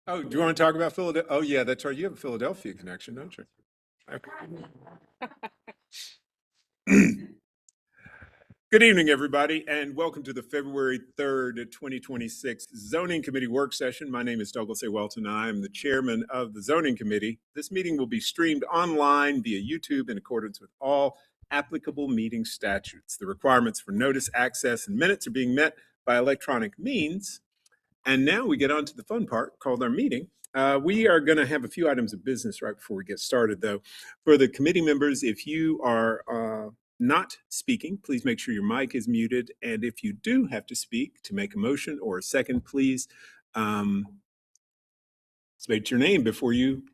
Oh, do you want to talk about Philadelphia? Oh, yeah, that's right. You have a Philadelphia connection, don't you? Okay. Good evening, everybody, and welcome to the February 3rd, 2026 Zoning Committee Work Session. My name is Douglas A. Welton. I am the chairman of the Zoning Committee. This meeting will be streamed online via YouTube in accordance with all applicable meeting statutes. The requirements for notice, access, and minutes are being met by electronic means. And now we get on to the fun part called our meeting. We are going to have a few items of business right before we get started, though. For the committee members, if you are not speaking, please make sure your mic is muted. And if you do have to speak to make a motion or a second, please state your name before you.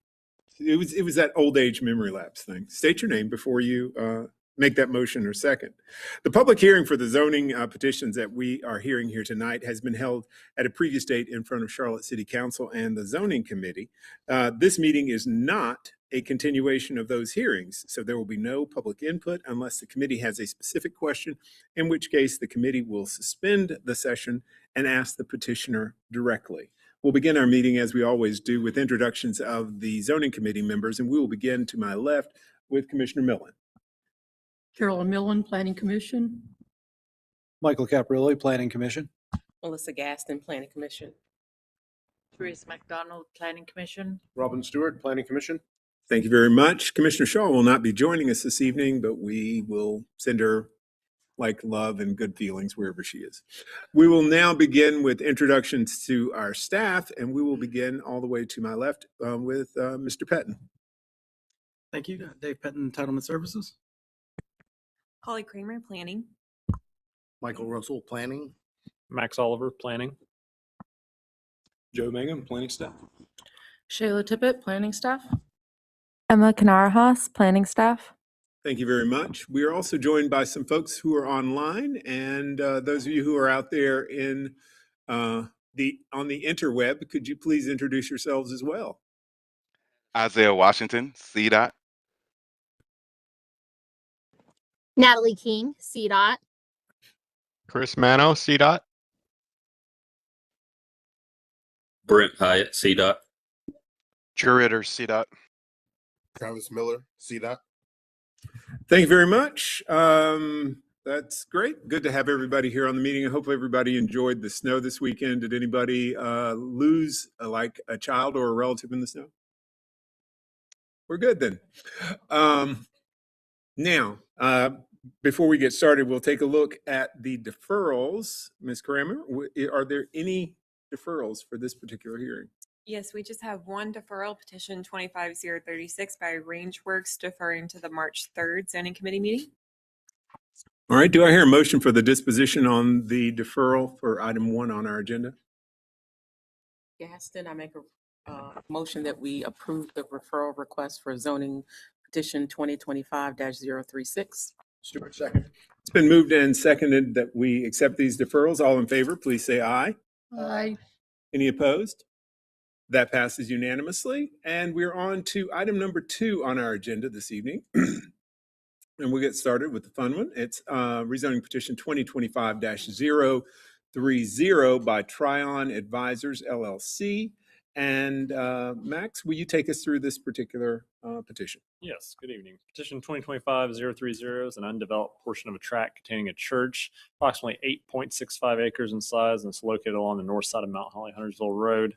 It was that old age memory lapse thing. State your name before you make that motion or second. The public hearing for the zoning petitions that we are hearing here tonight has been held at a previous date in front of Charlotte City Council and the Zoning Committee. This meeting is not a continuation of those hearings, so there will be no public input unless the committee has a specific question, in which case the committee will suspend the session and ask the petitioner directly. We'll begin our meeting, as we always do, with introductions of the Zoning Committee members, and we will begin to my left with Commissioner Millen. Carolyn Millen, Planning Commission. Michael Caprilli, Planning Commission. Melissa Gaston, Planning Commission. Teresa McDonald, Planning Commission. Robin Stewart, Planning Commission. Thank you very much. Commissioner Shaw will not be joining us this evening, but we will send her like love and good feelings wherever she is. We will now begin with introductions to our staff, and we will begin all the way to my left with Mr. Pettin. Thank you. Dave Pettin, Entitlement Services. Holly Kramer, Planning. Michael Russell, Planning. Max Oliver, Planning. Joe Mangum, Planning Staff. Shayla Tippett, Planning Staff. Emma Kanarahas, Planning Staff. Thank you very much. We are also joined by some folks who are online, and those of you who are out there in on the interweb, could you please introduce yourselves as well? Isaiah Washington, CDOT. Natalie King, CDOT. Chris Mano, CDOT. Brent Hyatt, CDOT. Drew Ritter, CDOT. Travis Miller, CDOT. Thank you very much. That's great. Good to have everybody here on the meeting. I hope everybody enjoyed the snow this weekend. Did anybody lose like a child or a relative in the snow? We're good then. Now, before we get started, we'll take a look at the deferrals. Ms. Kramer, are there any deferrals for this particular hearing? Yes, we just have one deferral, petition 25036 by Rangeworks, deferring to the March 3rd Zoning Committee meeting. All right, do I hear a motion for the disposition on the deferral for item 1 on our agenda? Gaston, I make a motion that we approve the referral request for zoning petition 2025-036. Stewart, second. It's been moved and seconded that we accept these deferrals. All in favor, please say aye. Aye. Any opposed? That passes unanimously. And we're on to item number 2 on our agenda this evening. And we'll get started with the fun one. It's rezoning petition 2025-030 by Tryon Advisors, LLC. And Max, will you take us through this particular petition? Yes, good evening. Petition 2025-030 is an undeveloped portion of a tract containing a church, approximately 8.65 acres in size, and it's located along the north side of Mount Holly Huntersville Road.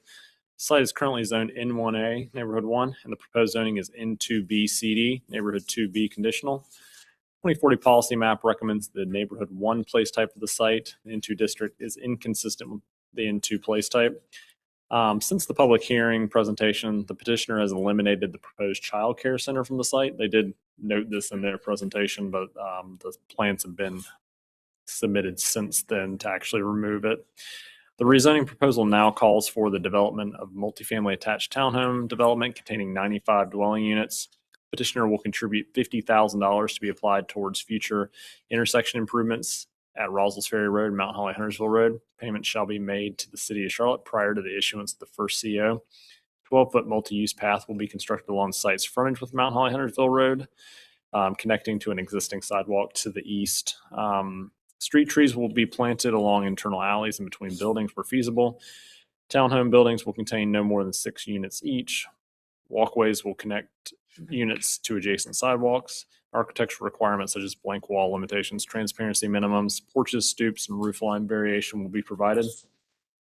The site is currently zoned N1A, Neighborhood 1, and the proposed zoning is N2B CD, Neighborhood 2B conditional. 2040 policy map recommends the Neighborhood 1 place type for the site. The N2 district is inconsistent with the N2 place type. Since the public hearing presentation, the petitioner has eliminated the proposed child care center from the site. They did note this in their presentation, but the plans have been submitted since then to actually remove it. The rezoning proposal now calls for the development of multifamily attached townhome development containing 95 dwelling units. Petitioner will contribute $50,000 to be applied towards future intersection improvements at Roswell's Ferry Road, Mount Holly Huntersville Road. Payment shall be made to the city of Charlotte prior to the issuance of the first CO. 12-foot multi-use path will be constructed along site's frontage with Mount Holly Huntersville Road, connecting to an existing sidewalk to the east. Street trees will be planted along internal alleys and between buildings where feasible. Townhome buildings will contain no more than 6 units each. Walkways will connect units to adjacent sidewalks. Architectural requirements such as blank wall limitations, transparency minimums, porches, stoops, and roof line variation will be provided.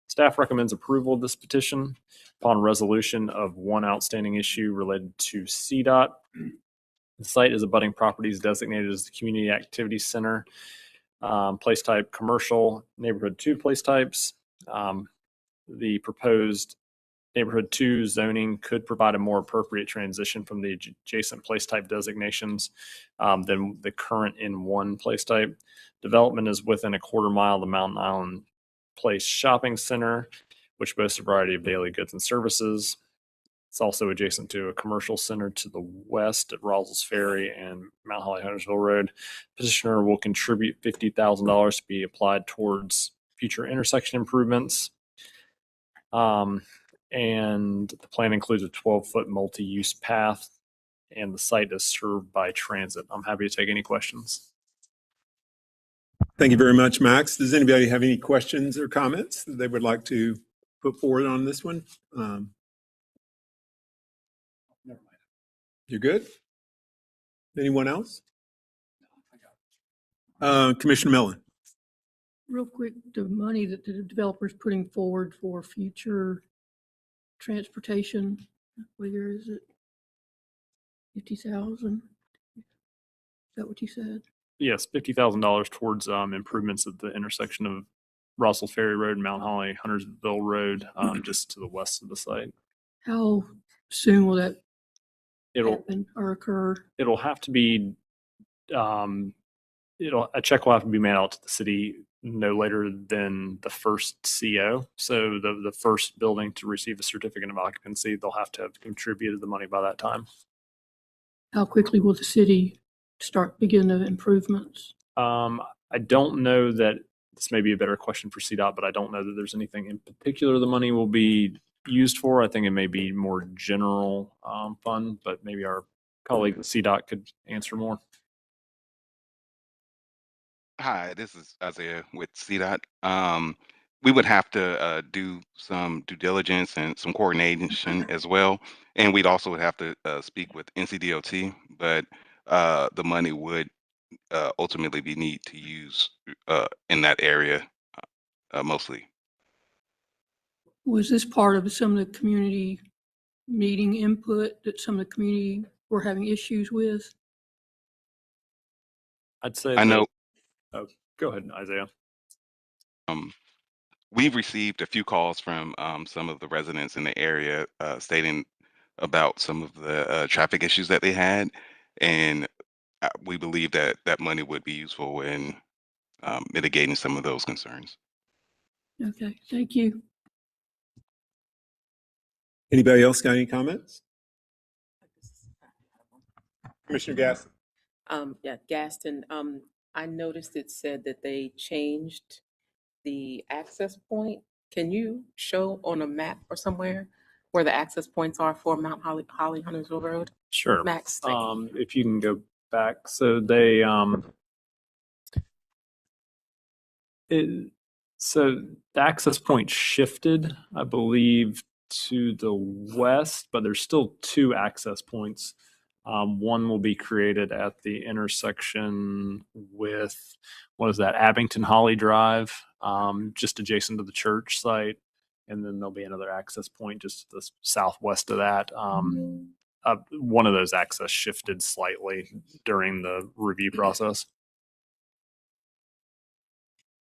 Staff recommends approval of this petition upon resolution of one outstanding issue related to CDOT. The site is abutting properties designated as the Community Activity Center, place type commercial, neighborhood 2 place types. The proposed neighborhood 2 zoning could provide a more appropriate transition from the adjacent place type designations than the current N1 place type. Development is within a quarter mile of the Mountain Island Place Shopping Center, which boasts a variety of daily goods and services. It's also adjacent to a commercial center to the west at Rossell's Ferry and Mount Holly Huntersville Road. Petitioner will contribute $50,000 to be applied towards future intersection improvements. And the plan includes a 12-foot multi-use path, and the site is served by transit. I'm happy to take any questions. Thank you very much, Max. Does anybody have any questions or comments that they would like to put forward on this one? You're good? Anyone else? Commissioner Millen. Real quick, the money that the developer's putting forward for future transportation, where is it? 50,000? Is that what you said? Yes, $50,000 towards improvements at the intersection of Rossell Ferry Road and Mount Holly Huntersville Road, just to the west of the site. How soon will that It'll happen or occur? it'll have to be a check will have to be made out to the city no later than the first CO. So the first building to receive a certificate of occupancy, they'll have to have contributed the money by that time. How quickly will the city begin the improvements? I don't know that this may be a better question for CDOT, but I don't know that there's anything in particular the money will be used for. I think it may be more general fund, but maybe our colleague at CDOT could answer more. Hi, this is Isaiah with CDOT. We would have to do some due diligence and some coordination as well. And we'd also have to speak with NCDOT, but the money would ultimately be need to use in that area mostly. Was this part of some of the community meeting input that some of the community were having issues with? I'd say I know. Oh, go ahead, Isaiah. We've received a few calls from some of the residents in the area stating about some of the traffic issues that they had, and we believe that that money would be useful in mitigating some of those concerns. Okay, thank you. Anybody else got any comments? Commissioner Gaston. Yeah, Gaston, I noticed it said that they changed the access point. Can you show on a map or somewhere where the access points are for Mount Holly Huntersville Road? Sure. Max, If you can go back. So they so the access point shifted, I believe, to the west, but there's still 2 access points. One will be created at the intersection with, what is that, Abington Holly Drive, just adjacent to the church site. And then there'll be another access point just to the southwest of that. One of those access shifted slightly during the review process.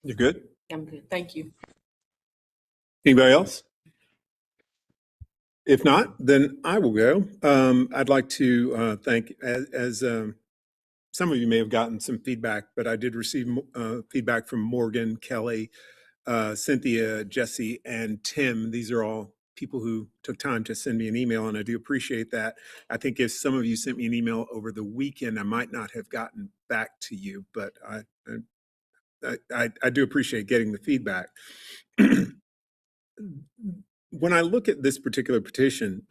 You good? I'm good. Thank you. Anybody else? If not, then I will go. I'd like to thank, as some of you may have gotten some feedback, but I did receive feedback from Morgan, Kelly, Cynthia, Jesse, and Tim. These are all people who took time to send me an email, and I do appreciate that. I think if some of you sent me an email over the weekend, I might not have gotten back to you, but I do appreciate getting the feedback. When I look at this particular petition,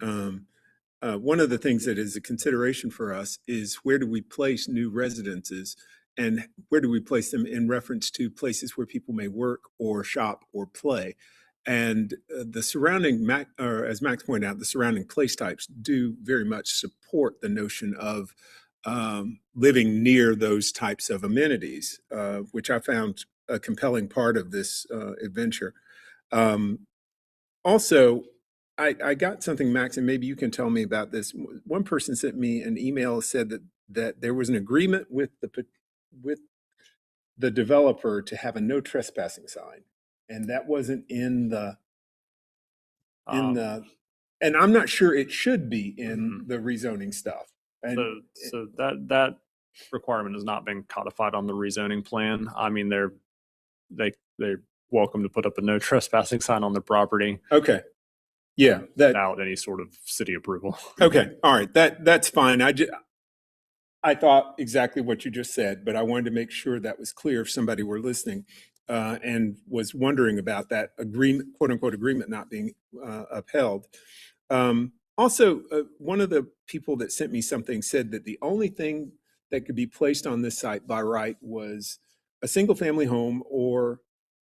one of the things that is a consideration for us is where do we place new residences, and where do we place them in reference to places where people may work or shop or play. And the surrounding, or as Max pointed out, the surrounding place types do very much support the notion of living near those types of amenities, which I found a compelling part of this adventure. Also, I got something, Max, and maybe you can tell me about this. One person sent me an email, said that there was an agreement with the developer to have a no trespassing sign, and that wasn't in the and I'm not sure it should be in the rezoning stuff. And So that requirement has not been codified on the rezoning plan. I mean, they're welcome to put up a no trespassing sign on their property. Okay. Yeah. Without any sort of city approval. Okay. All right. That's fine. I thought exactly what you just said, but I wanted to make sure that was clear if somebody were listening and was wondering about that agreement, quote unquote, agreement not being upheld. Also, one of the people that sent me something said that the only thing that could be placed on this site by right was a single family home or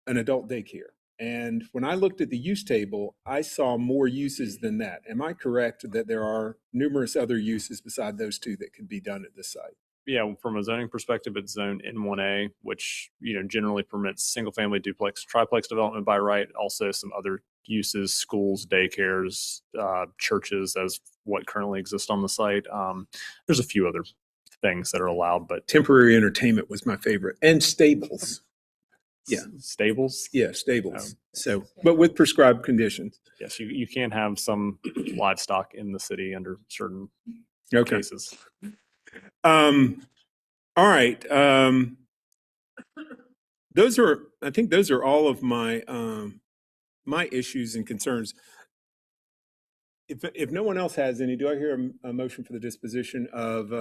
an adult daycare. And when I looked at the use table, I saw more uses than that. Am I correct that there are numerous other uses beside those two that could be done at this site? Yeah, from a zoning perspective, it's zoned N1A, which generally permits single family duplex, triplex development by right. Also some other uses, schools, daycares, churches, as what currently exists on the site. There's a few other things that are allowed, but temporary entertainment was my favorite, and stables. Yeah, stables. Yeah, stables. So, but with prescribed conditions. Yes, you can have some livestock in the city under certain cases. All right. I think those are all of my my issues and concerns. If no one else has any, do I hear a motion for the disposition of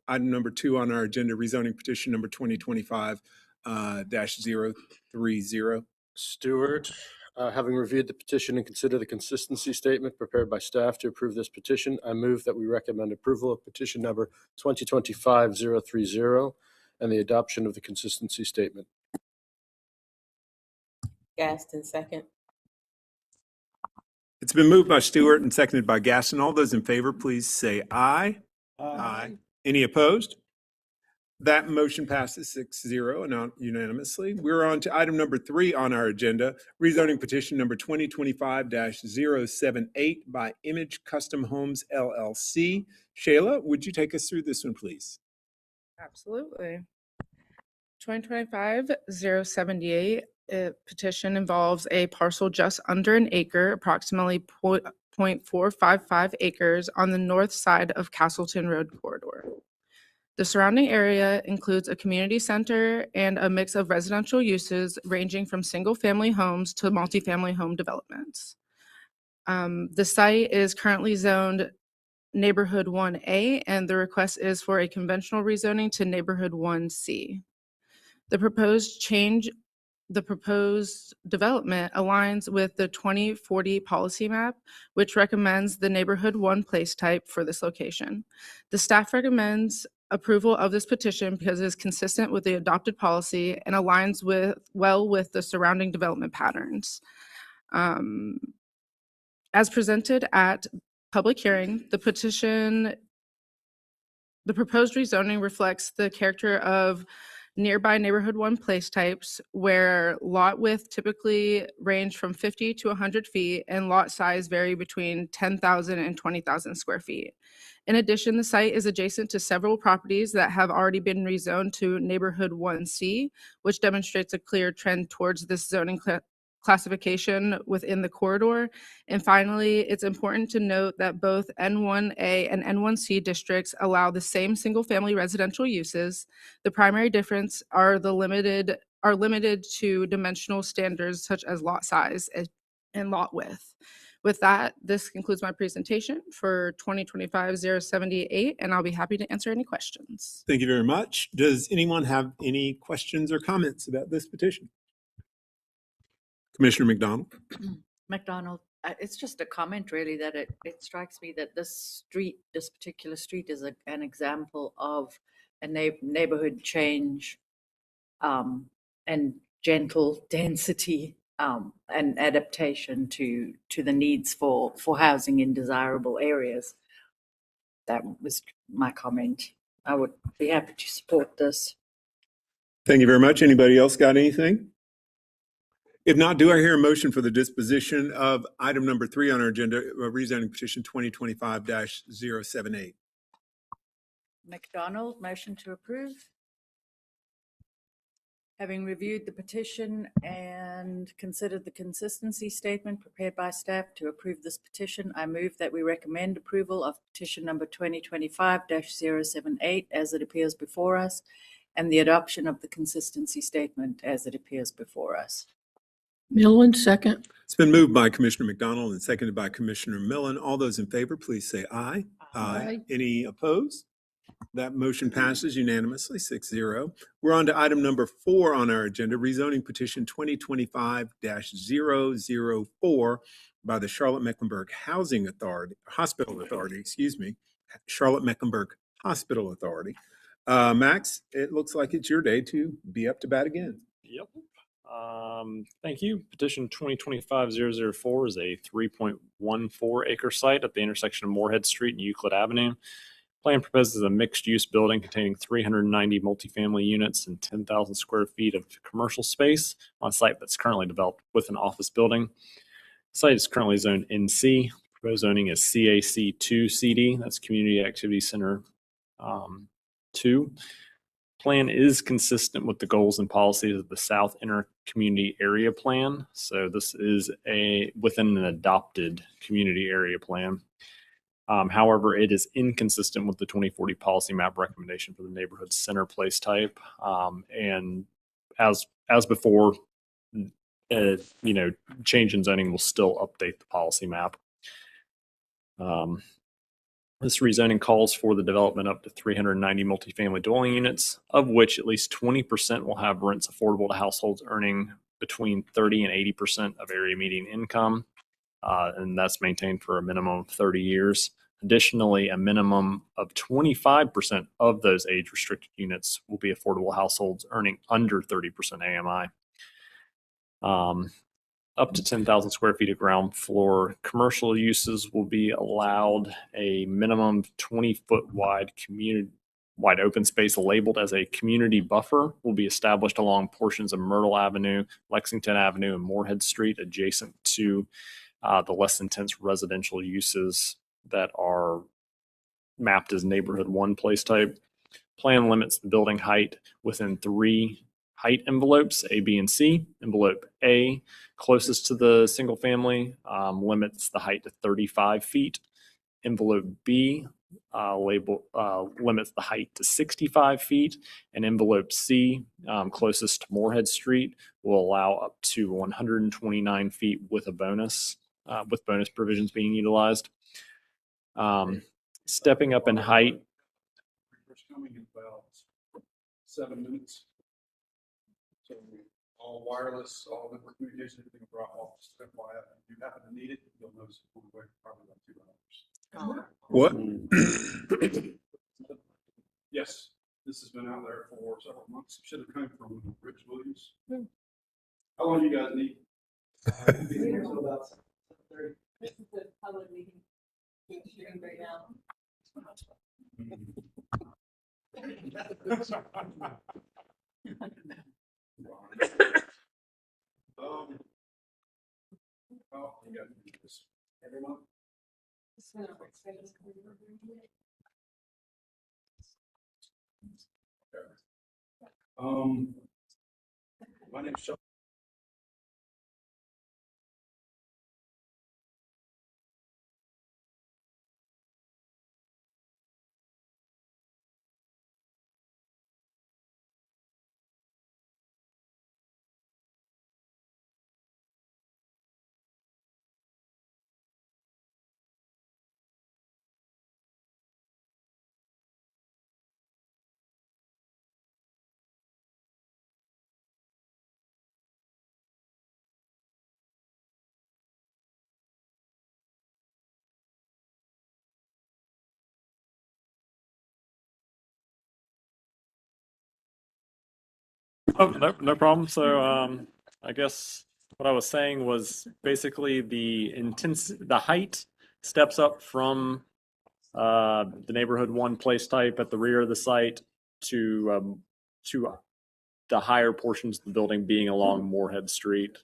item number 2 on our agenda, rezoning petition number 2025-030? Stewart, having reviewed the petition and considered the consistency statement prepared by staff to approve this petition, I move that we recommend approval of petition number 2025-030 and the adoption of the consistency statement. Gaston, second. It's been moved by Stewart and seconded by Gaston. All those in favor, please say aye. Aye. Any opposed? That motion passes 6-0 and unanimously. We're on to item number 3 on our agenda, rezoning petition number 2025-078 by Image Custom Homes LLC. Shayla, would you take us through this one, please? Absolutely. 2025-078 petition involves a parcel just under an acre, approximately 0.455 acres on the north side of Castleton Road corridor. The surrounding area includes a community center and a mix of residential uses ranging from single-family homes to multifamily home developments. The site is currently zoned Neighborhood 1A, and the request is for a conventional rezoning to Neighborhood 1C. The proposed development aligns with the 2040 policy map, which recommends the Neighborhood 1 place type for this location. The staff recommends approval of this petition because it is consistent with the adopted policy and aligns well with the surrounding development patterns. As presented at public hearing, the proposed rezoning reflects the character of nearby Neighborhood 1 place types, where lot width typically range from 50 to 100 feet and lot size vary between 10,000 and 20,000 square feet. In addition, the site is adjacent to several properties that have already been rezoned to Neighborhood 1C, which demonstrates a clear trend towards this zoning classification within the corridor. And finally, it's important to note that both N1A and N1C districts allow the same single-family residential uses. The primary difference are limited to dimensional standards such as lot size and lot width. With that, this concludes my presentation for 2025-078, and I'll be happy to answer any questions. Thank you very much. Does anyone have any questions or comments about this petition? Commissioner McDonald. McDonald, it's just a comment really that it strikes me that this particular street is an example of a neighborhood change and gentle density an adaptation to the needs for housing in desirable areas. That was my comment. I would be happy to support this. Thank you very much. Anybody else got anything? If not, do I hear a motion for the disposition of item number 3 on our agenda, rezoning petition 2025-078? McDonald, motion to approve. Having reviewed the petition and considered the consistency statement prepared by staff to approve this petition, I move that we recommend approval of petition number 2025-078 as it appears before us, and the adoption of the consistency statement as it appears before us. Millen, second. It's been moved by Commissioner McDonald and seconded by Commissioner Millen. All those in favor, please say aye. Aye. Any opposed? That motion passes unanimously, 6-0. We're on to item number 4 on our agenda, rezoning petition 2025-004 by the Charlotte-Mecklenburg Hospital Authority, Charlotte-Mecklenburg Hospital Authority. Max, it looks like it's your day to be up to bat again. Yep. Thank you. Petition 2025-004 is a 3.14 acre site at the intersection of Moorhead Street and Euclid Avenue. Plan proposes a mixed-use building containing 390 multifamily units and 10,000 square feet of commercial space on a site that's currently developed with an office building. The site is currently zoned NC. Proposed zoning is CAC 2 CD. That's Community Activity Center 2. Plan is consistent with the goals and policies of the South Inter-Community Area Plan. So this is within an adopted community area plan. However, it is inconsistent with the 2040 policy map recommendation for the neighborhood center place type. And as before, change in zoning will still update the policy map. This rezoning calls for the development up to 390 multifamily dwelling units, of which at least 20% will have rents affordable to households earning between 30 and 80% of area median income. And that's maintained for a minimum of 30 years. Additionally, a minimum of 25% of those age-restricted units will be affordable households earning under 30% AMI. Up to 10,000 square feet of ground floor commercial uses will be allowed. A minimum 20-foot wide open space labeled as a community buffer will be established along portions of Myrtle Avenue, Lexington Avenue, and Moorhead Street adjacent to the less intense residential uses that are mapped as neighborhood 1 place type. Plan limits the building height within 3 height envelopes, A, B, and C. Envelope A, closest to the single family, limits the height to 35 feet. Envelope B limits the height to 65 feet. And envelope C, closest to Moorhead Street, will allow up to 129 feet with a bonus, with bonus provisions being utilized. Stepping up in height. Coming in about 7 minutes. So all wireless, all network communication, everything will drop off. Just FYI, if you happen to need it, you'll notice it will wait probably about 2 hours. What? Yes, this has been out there for several months. Should have come from Rich Williams. How long do you guys need? This is the public meeting being streamed right now. You got this. Everyone? My name's Chuck. Oh, no problem. So I guess What I was saying was basically the height steps up from the neighborhood one place type at the rear of the site to the higher portions of the building being along Moorhead Street.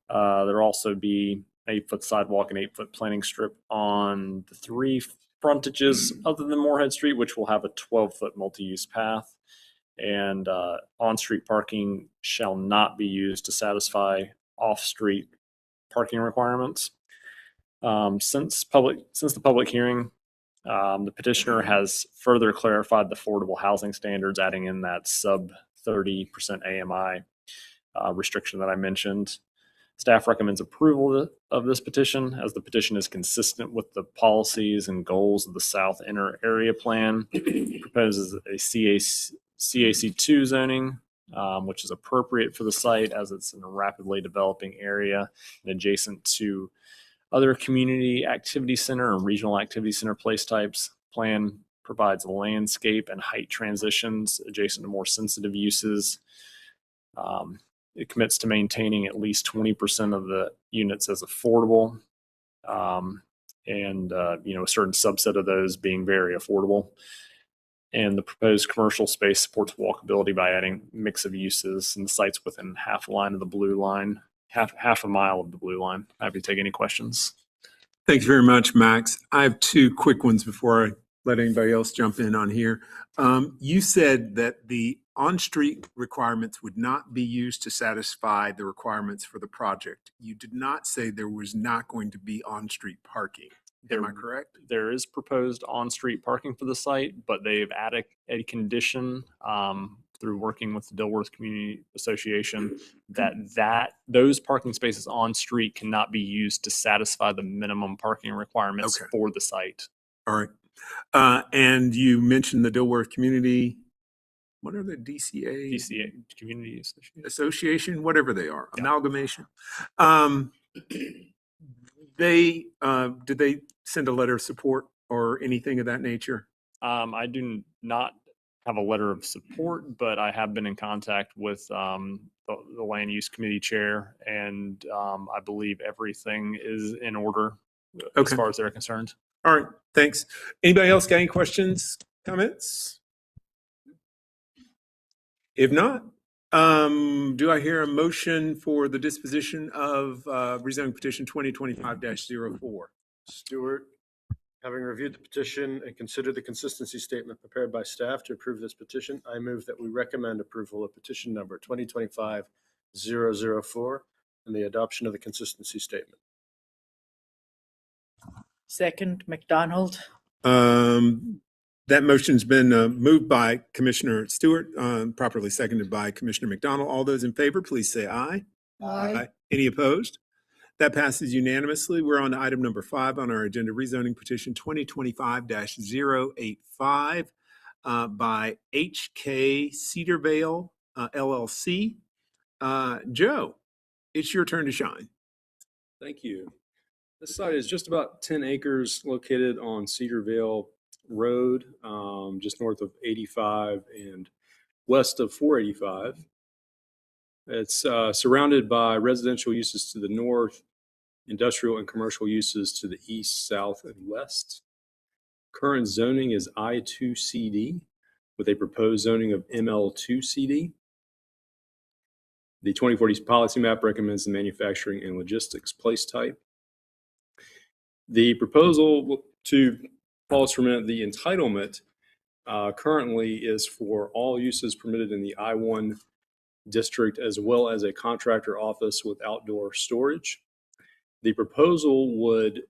There'll also be 8-foot sidewalk and 8-foot planting strip on the 3 frontages other than Moorhead Street, which will have a 12-foot multi-use path. And on-street parking shall not be used to satisfy off-street parking requirements. Since the public hearing, the petitioner has further clarified the affordable housing standards, adding in that sub 30% AMI restriction that I mentioned. Staff recommends approval of this petition as the petition is consistent with the policies and goals of the South Inner Area Plan. It proposes a CAC2 zoning, which is appropriate for the site as it's in a rapidly developing area and adjacent to other community activity center and regional activity center place types. Plan provides landscape and height transitions adjacent to more sensitive uses. It commits to maintaining at least 20% of the units as affordable, and a certain subset of those being very affordable. And the proposed commercial space supports walkability by adding mix of uses, and the site's within half a line of the blue line, half a mile of the blue line. Happy to take any questions. Thank you very much, Max. I have 2 quick ones before I let anybody else jump in on here. You said that the on-street requirements would not be used to satisfy the requirements for the project. You did not say there was not going to be on-street parking. Am I correct? There is proposed on-street parking for the site, but they've added a condition through working with the Dilworth Community Association that those parking spaces on street cannot be used to satisfy the minimum parking requirements for the site. All right. And you mentioned the Dilworth Community, what are the DCA? DCA Community Association, whatever they are, amalgamation. Did they send a letter of support or anything of that nature? I do not have a letter of support, but I have been in contact with the land use committee chair, and I believe everything is in order as far as they're concerned. All right, thanks. Anybody else got any questions, comments? If not, do I hear a motion for the disposition of rezoning petition 2025-04? Stewart, having reviewed the petition and considered the consistency statement prepared by staff to approve this petition, I move that we recommend approval of petition number 2025-004 and the adoption of the consistency statement. Second, McDonald. That motion's been moved by Commissioner Stewart, properly seconded by Commissioner McDonald. All those in favor, please say aye. Aye. Any opposed? That passes unanimously. We're on to item number 5 on our agenda, rezoning petition 2025-085 by HK Cedarvale LLC. Joe, it's your turn to shine. Thank you. This site is just about 10 acres located on Cedarvale Road, just north of 85 and west of 485. It's surrounded by residential uses to the north, industrial and commercial uses to the east, south, and west. Current zoning is I2CD with a proposed zoning of ML2CD. The 2040 policy map recommends the manufacturing and logistics place type. The proposal to falls permit the entitlement currently is for all uses permitted in the I-1 district, as well as a contractor office with outdoor storage. The proposal would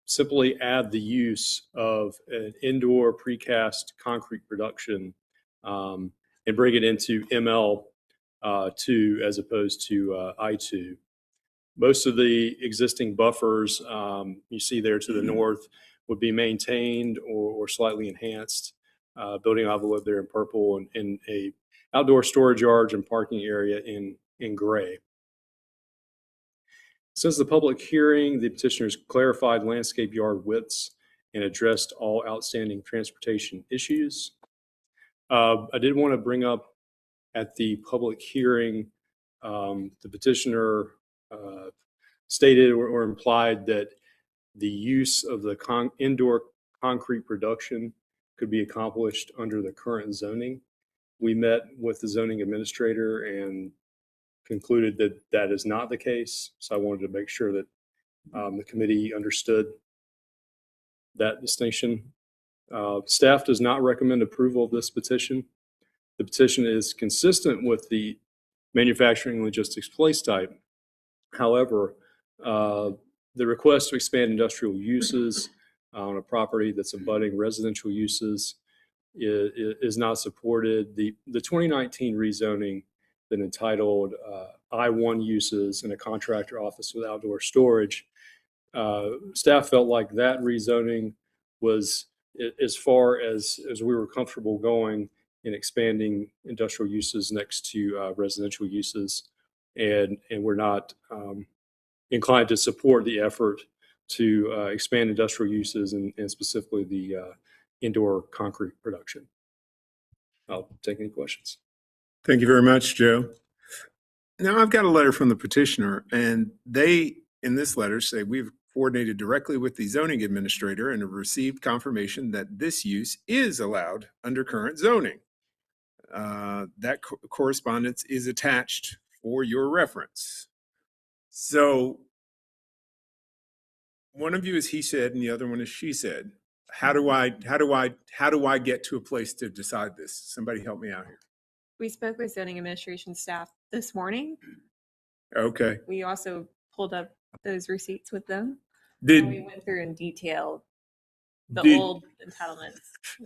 simply add the use of an indoor precast concrete production and bring it into ML2 as opposed to I2. Most of the existing buffers you see there to the north would be maintained or slightly enhanced. Building envelope there in purple and a outdoor storage yard and parking area in gray. Since the public hearing, the petitioners clarified landscape yard widths and addressed all outstanding transportation issues. I did want to bring up at the public hearing The petitioner stated or implied that the use of the indoor concrete production could be accomplished under the current zoning. We met with the zoning administrator and concluded that that is not the case. So I wanted to make sure that the committee understood that distinction. Staff does not recommend approval of this petition. The petition is consistent with the manufacturing logistics place type. However, the request to expand industrial uses on a property that's abutting residential uses is not supported. The 2019 rezoning that entitled I-1 uses in a contractor office with outdoor storage, staff felt like that rezoning was as far as we were comfortable going in expanding industrial uses next to residential uses, and we're not inclined to support the effort to expand industrial uses and specifically the indoor concrete production. I'll take any questions. Thank you very much, Joe. Now I've got a letter from the petitioner, and they, in this letter, say we've coordinated directly with the zoning administrator and have received confirmation that this use is allowed under current zoning. That correspondence is attached for your reference. So one of you is he said and the other one is she said. How do I get to a place to decide this? Somebody help me out here. We spoke with zoning administration staff this morning. Okay. We also pulled up those receipts with them. Did and we went through in detail the Did- old entitlements.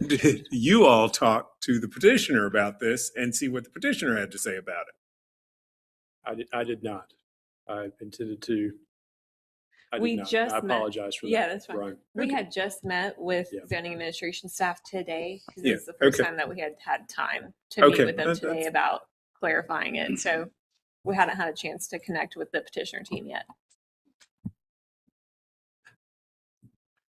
did you all talk to the petitioner about this and see what the petitioner had to say about it? I did not. I intended to. I did We not. just I met- apologize for that. Yeah, that's fine. Brian. We had just met with Yeah. zoning administration staff today because Yeah, it's the first okay. time that we had had time to meet Okay, with them that- today that's- about clarifying it. So we hadn't had a chance to connect with the petitioner team yet.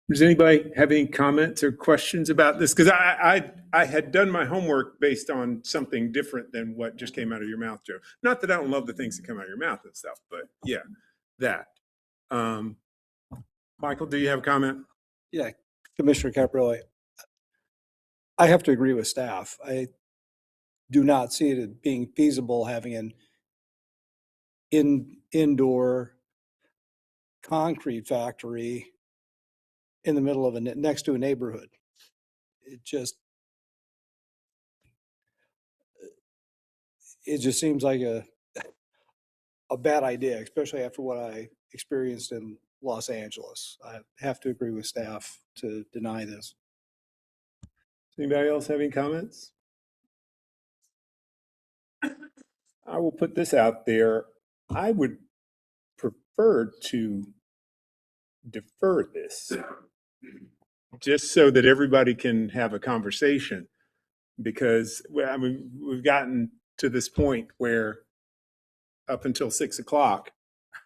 Does anybody have any comments or questions about this? Because I had done my homework based on something different than what just came out of your mouth, Joe. Not that I don't love the things that come out of your mouth and stuff, but yeah, that. Michael, do you have a comment? Yeah, Commissioner Caprielli, I have to agree with staff. I do not see it as being feasible having an indoor concrete factory in the middle of next to a neighborhood. It just seems like a bad idea, especially after what I experienced in Los Angeles. I have to agree with staff to deny this. Anybody else have any comments? I will put this out there. I would prefer to defer this just so that everybody can have a conversation, because I mean, we've gotten to this point where up until 6 o'clock,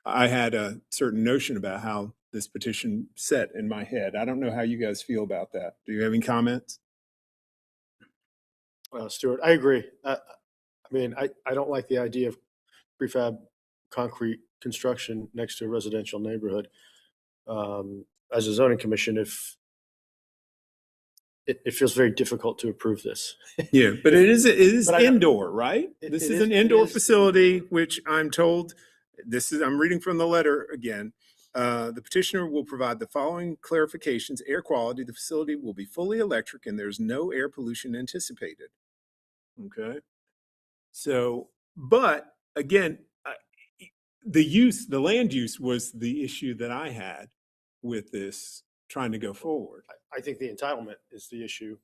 I had a certain notion about how this petition set in my head. I don't know how you guys feel about that. Do you have any comments? Stuart, I agree. I mean, I don't like the idea of prefab concrete construction next to a residential neighborhood. As a zoning commission, if it feels very difficult to approve this. Yeah, but it is But I- indoor, right? This is an indoor facility, which I'm told, I'm reading from the letter again. The petitioner will provide the following clarifications: air quality, the facility will be fully electric and there's no air pollution anticipated. Okay. So, but again, the land use was the issue that I had with this trying to go forward. I think the entitlement is the issue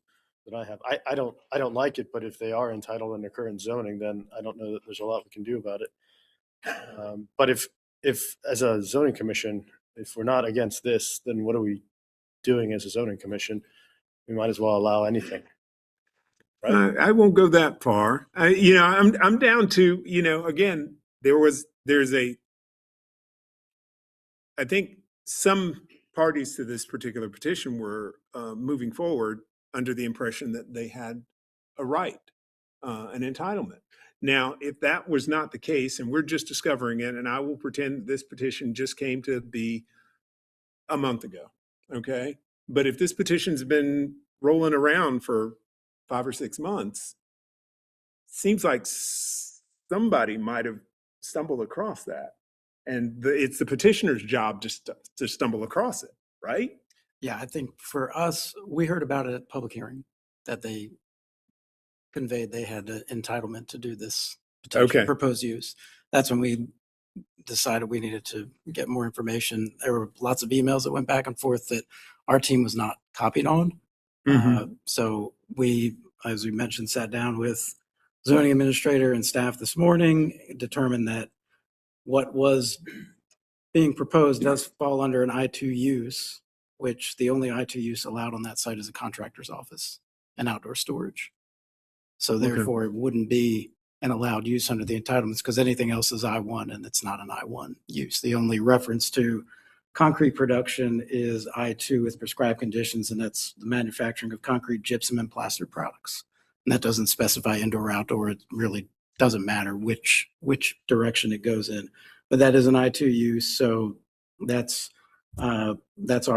that I have. I don't like it, but if they are entitled under current zoning, then I don't know that there's a lot we can do about it. But if as a zoning commission, if we're not against this, then what are we doing as a zoning commission? We might as well allow anything. Right? I won't go that far. I'm down to, again, I think some parties to this particular petition were moving forward under the impression that they had a right, an entitlement. Now, if that was not the case, and we're just discovering it, and I will pretend this petition just came to be a month ago, okay? But if this petition's been rolling around for 5 or 6 months, seems like somebody might have stumbled across that. And it's the petitioner's job to stumble across it, right? Yeah, I think for us, we heard about it at public hearing that they conveyed they had an entitlement to do this Okay. proposed use. That's when we decided we needed to get more information. There were lots of emails that went back and forth that our team was not copied on. So we, as we mentioned, sat down with zoning administrator and staff this morning, determined that what was being proposed does fall under an I2 use, which the only I2 use allowed on that site is a contractor's office and outdoor storage. So Okay. therefore, it wouldn't be an allowed use under the entitlements because anything else is I1 and it's not an I1 use. The only reference to concrete production is I2 with prescribed conditions, and that's the manufacturing of concrete, gypsum, and plaster products. And that doesn't specify indoor or outdoor. It really doesn't matter which direction it goes in. But that is an I2 use, so that's our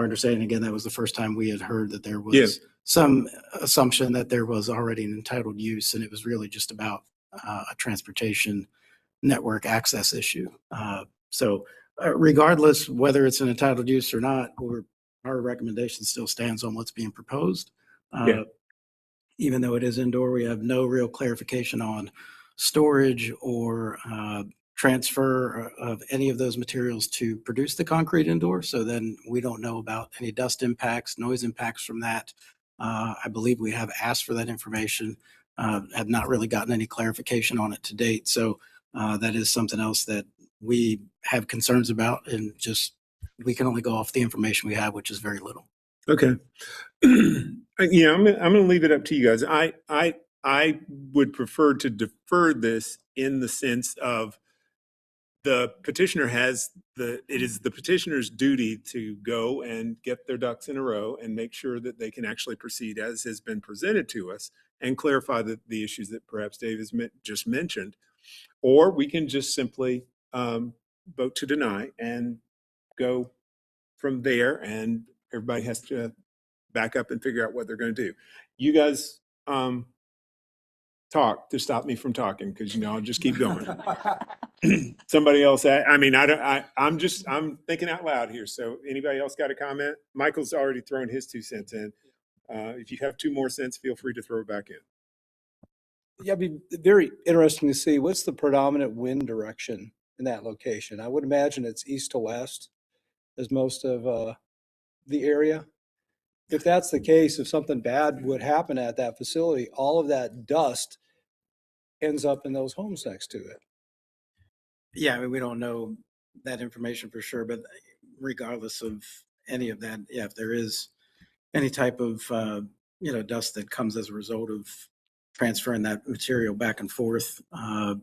understanding. Again, that was the first time we had heard that there was some assumption that there was already an entitled use, and it was really just about a transportation network access issue. So regardless whether it's an entitled use or not, our recommendation still stands on what's being proposed. Even though it is indoor, we have no real clarification on storage or transfer of any of those materials to produce the concrete indoor. So then we don't know about any dust impacts, noise impacts from that. I believe we have asked for that information, have not really gotten any clarification on it to date. So that is something else that we have concerns about, and just we can only go off the information we have, which is very little. Okay. Yeah, I'm gonna leave it up to you guys. I would prefer to defer this in the sense of the petitioner it is the petitioner's duty to go and get their ducks in a row and make sure that they can actually proceed as has been presented to us and clarify the issues that perhaps Dave has just mentioned. Or we can just simply vote to deny and go from there, and everybody has to back up and figure out what they're going to do. You guys talk to stop me from talking, because I'll just keep going. Somebody else, I'm thinking out loud here. So anybody else got a comment? Michael's already thrown his 2 cents in. If you have 2 more cents, feel free to throw it back in. Yeah, it'd be very interesting to see what's the predominant wind direction in that location. I would imagine it's east to west as most of the area. If that's the case, if something bad would happen at that facility, all of that dust ends up in those homes next to it. Yeah, I mean, we don't know that information for sure, but regardless of any of that, yeah, if there is any type of, dust that comes as a result of transferring that material back and forth, I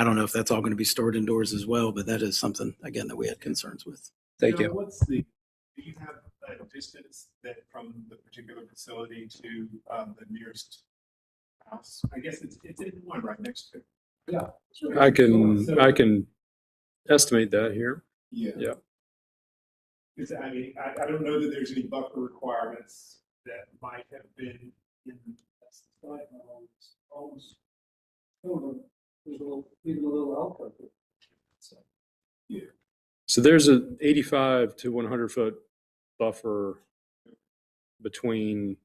don't know if that's all going to be stored indoors as well, but that is something, again, that we had concerns with. Thank you. Do you have a distance that from the particular facility to the nearest house? I guess it's in one right next to it. Yeah. I can estimate that here. Yeah. Because I don't know that there's any buffer requirements that might have been in. So there's a 85 to 100 foot buffer between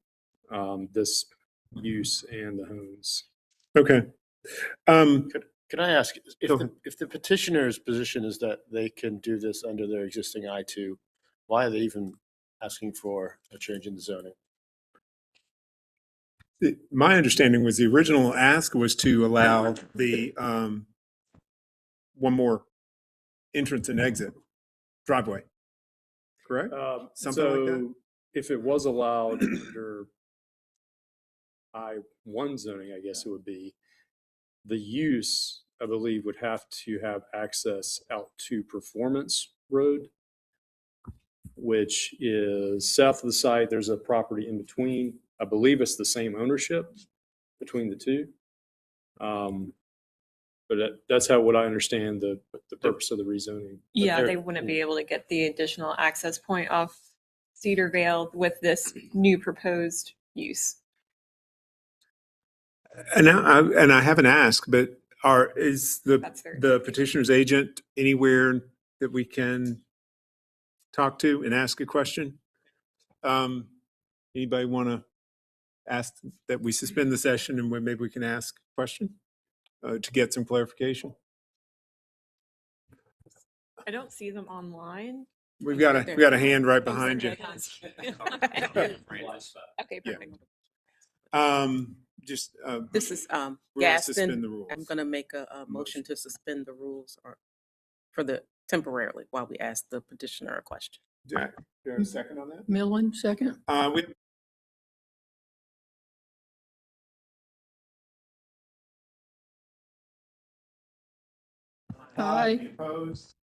this use and the homes. Okay. Could I ask, if the petitioner's position is that they can do this under their existing I2, why are they even asking for a change in the zoning? My understanding was the original ask was to allow the one more entrance and exit driveway. Correct? Something like that? If it was allowed under I1 zoning, I guess it would be, the use, I believe, would have to have access out to Performance Road, which is south of the site. There's a property in between. I believe it's the same ownership between the two. But that's what I understand the purpose of the rezoning. But Yeah, there- they wouldn't be able to get the additional access point off Cedar Vale with this new proposed use. And I haven't asked, but is That's their the petitioner's agent anywhere that we can talk to and ask a question? Anybody want to ask that we suspend the session and maybe we can ask a question to get some clarification? I don't see them online. We got a hand right behind you. Okay, perfect. Just This is we're gonna Gaston. suspend the rules. I'm going to make a motion to suspend the rules or for the temporarily while we ask the petitioner a question. Do I have a second on that? Millen, second. Aye. Opposed?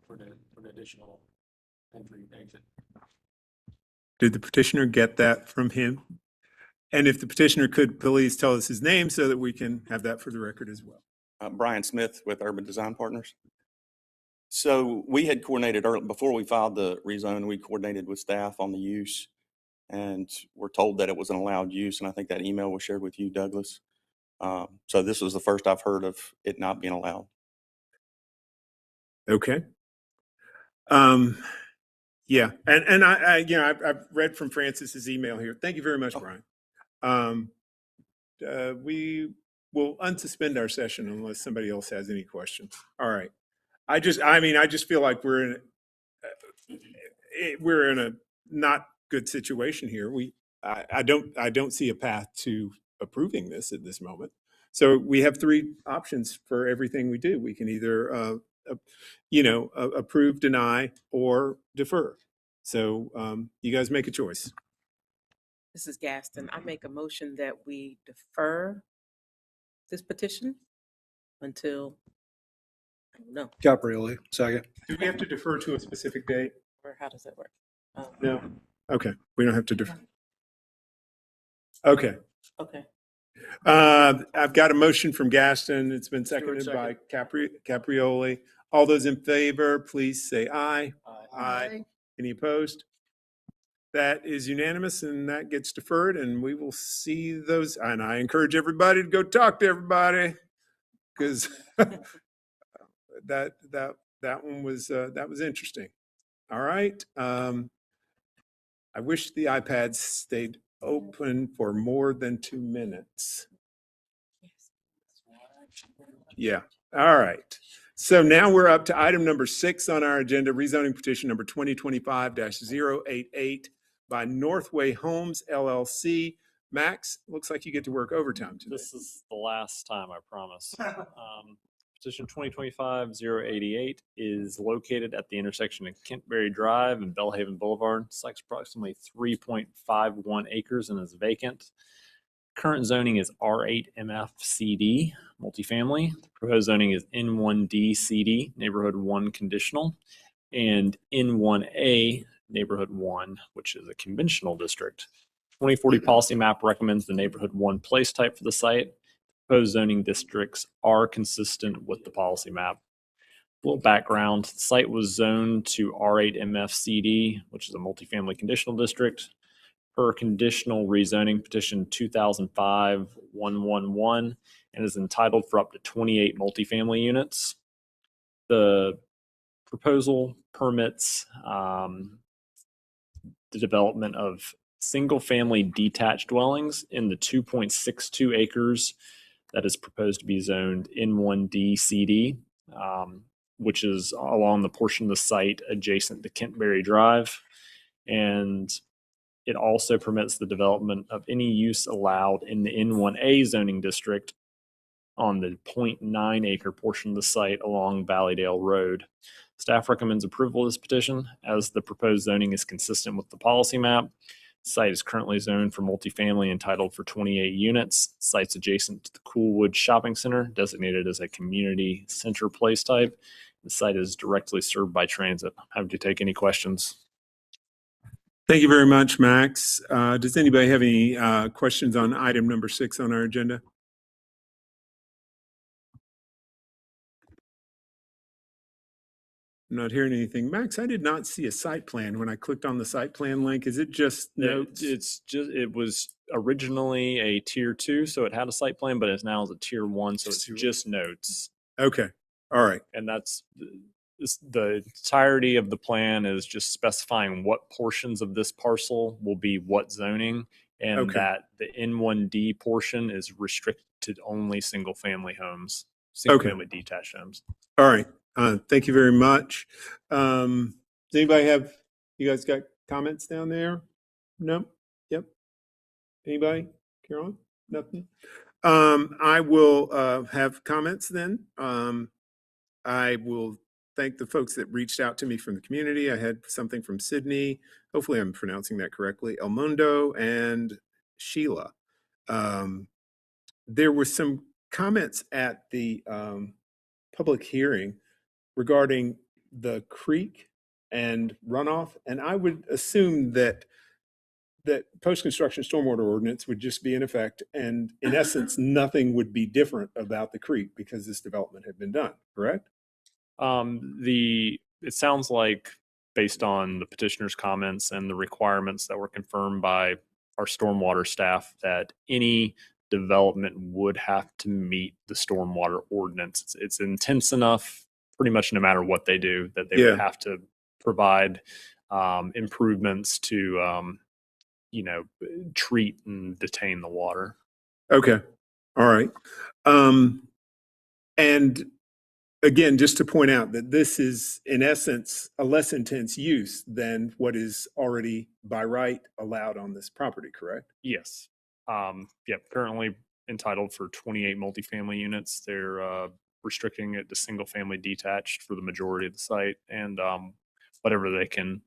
For the additional entry exit. Did the petitioner get that from him? And if the petitioner could please tell us his name so that we can have that for the record as well. Brian Smith with Urban Design Partners. So we had coordinated early, before we filed the rezone, we coordinated with staff on the use and were told that it was an allowed use. And I think that email was shared with you, Douglas. So this was the first I've heard of it not being allowed. Okay. Yeah, and I've read from Francis's email here. Thank you very much, Brian. We will unsuspend our session unless somebody else has any questions. All right. I just feel like we're in a not good situation here. I don't see a path to approving this at this moment. So we have three options for everything we do. We can either approve, deny, or defer. So you guys make a choice. This is Gaston. I make a motion that we defer this petition until, I don't know, Caprioli, second. Do we have to defer to a specific date? or how does that work? No. Okay, we don't have to defer. Okay. Okay. I've got a motion from Gaston. It's been seconded by Caprioli. All those in favor, please say aye. Aye. Any opposed? That is unanimous and that gets deferred and we will see those. And I encourage everybody to go talk to everybody because that one was that was interesting. All right. I wish the iPads stayed open for more than 2 minutes. Yeah. All right. So now we're up to item number 6 on our agenda, rezoning petition number 2025-088 by Northway Homes LLC. Max, looks like you get to work overtime today. This is the last time, I promise. Petition 2025-088 is located at the intersection of Kentberry Drive and Bellhaven Boulevard. Site's approximately 3.51 acres and is vacant. Current zoning is R8 MFCD, multifamily. Proposed zoning is N1D CD, neighborhood 1 conditional, and N1A, neighborhood 1, which is a conventional district. 2040 policy map recommends the neighborhood 1 place type for the site. Proposed zoning districts are consistent with the policy map. A little background, the site was zoned to R8 MFCD, which is a multifamily conditional district. Per conditional rezoning petition 2005-111 and is entitled for up to 28 multifamily units. The proposal permits the development of single-family detached dwellings in the 2.62 acres that is proposed to be zoned N1D CD. which is along the portion of the site adjacent to Kentberry Drive. And it also permits the development of any use allowed in the N1A zoning district on the 0.9 acre portion of the site along Valleydale Road. Staff recommends approval of this petition as the proposed zoning is consistent with the policy map. The site is currently zoned for multifamily entitled for 28 units. The site's adjacent to the Coolwood Shopping Center, designated as a community center place type. The site is directly served by transit. Happy to take any questions. Thank you very much, Max. Does anybody have any questions on item number 6 on our agenda? I'm not hearing anything. Max, I did not see a site plan when I clicked on the site plan link. Is it just notes? It was originally a tier 2, so it had a site plan, but it's now a tier 1, so it's just notes. Okay. All right. And that's the entirety of the plan is just specifying what portions of this parcel will be what zoning, and that the N1D portion is restricted to only single family homes, single family detached homes. All right. Thank you very much. Does anybody have, you guys got comments down there? No? Yep. Anybody? Carolyn? Nothing? I will have comments then. I will thank the folks that reached out to me from the community. I had something from Sydney. Hopefully I'm pronouncing that correctly. El Mundo and Sheila. There were some comments at the public hearing regarding the creek and runoff. And I would assume that post-construction stormwater ordinance would just be in effect. And in essence, nothing would be different about the creek because this development had been done, correct? It sounds like, based on the petitioner's comments and the requirements that were confirmed by our stormwater staff, that any development would have to meet the stormwater ordinance. It's intense enough, pretty much no matter what they do, that they would have to provide improvements to, treat and detain the water. Okay. All right. And again, just to point out that this is, in essence, a less intense use than what is already by right allowed on this property, correct? Yes. Currently entitled for 28 multifamily units. They're restricting it to single family detached for the majority of the site, and whatever they can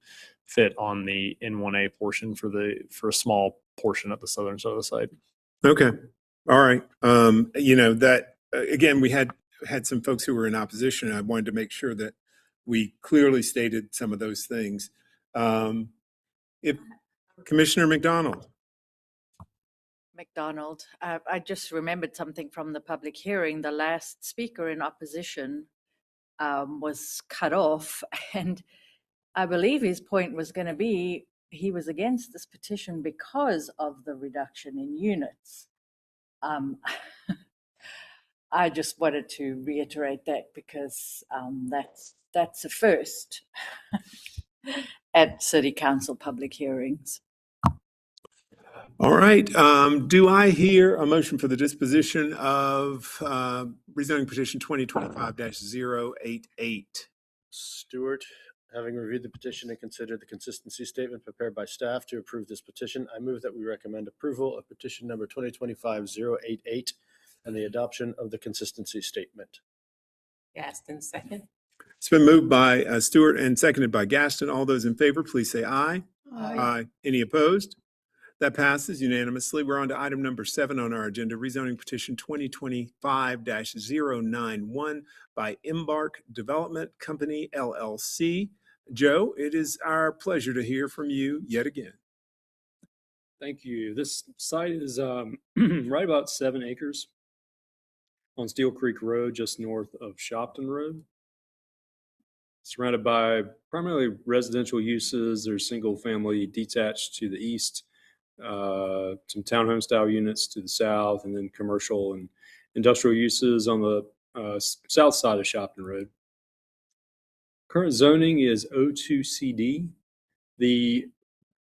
fit on the N1A portion for a small portion at the southern side of the site. Okay. All right. That again, we had some folks who were in opposition. I wanted to make sure that we clearly stated some of those things. If Commissioner McDonald. McDonald, I just remembered something from the public hearing. The last speaker in opposition was cut off, and I believe his point was going to be he was against this petition because of the reduction in units. I just wanted to reiterate that because that's a first at City Council public hearings. All right. Do I hear a motion for the disposition of rezoning petition 2025-088? Stewart, having reviewed the petition and considered the consistency statement prepared by staff to approve this petition, I move that we recommend approval of petition number 2025-088 and the adoption of the consistency statement. Gaston, second. It's been moved by Stewart and seconded by Gaston. All those in favor, please say aye. Aye. Any opposed? That passes unanimously. We're on to item number 7 on our agenda, rezoning petition 2025-091 by Embark Development Company, LLC. Joe, it is our pleasure to hear from you yet again. Thank you. This site is right about 7 acres on Steel Creek Road, just north of Shopton Road. Surrounded by primarily residential uses. There's single family detached to the east, some townhome style units to the south, and then commercial and industrial uses on the south side of Shopton Road. Current zoning is O2CD. The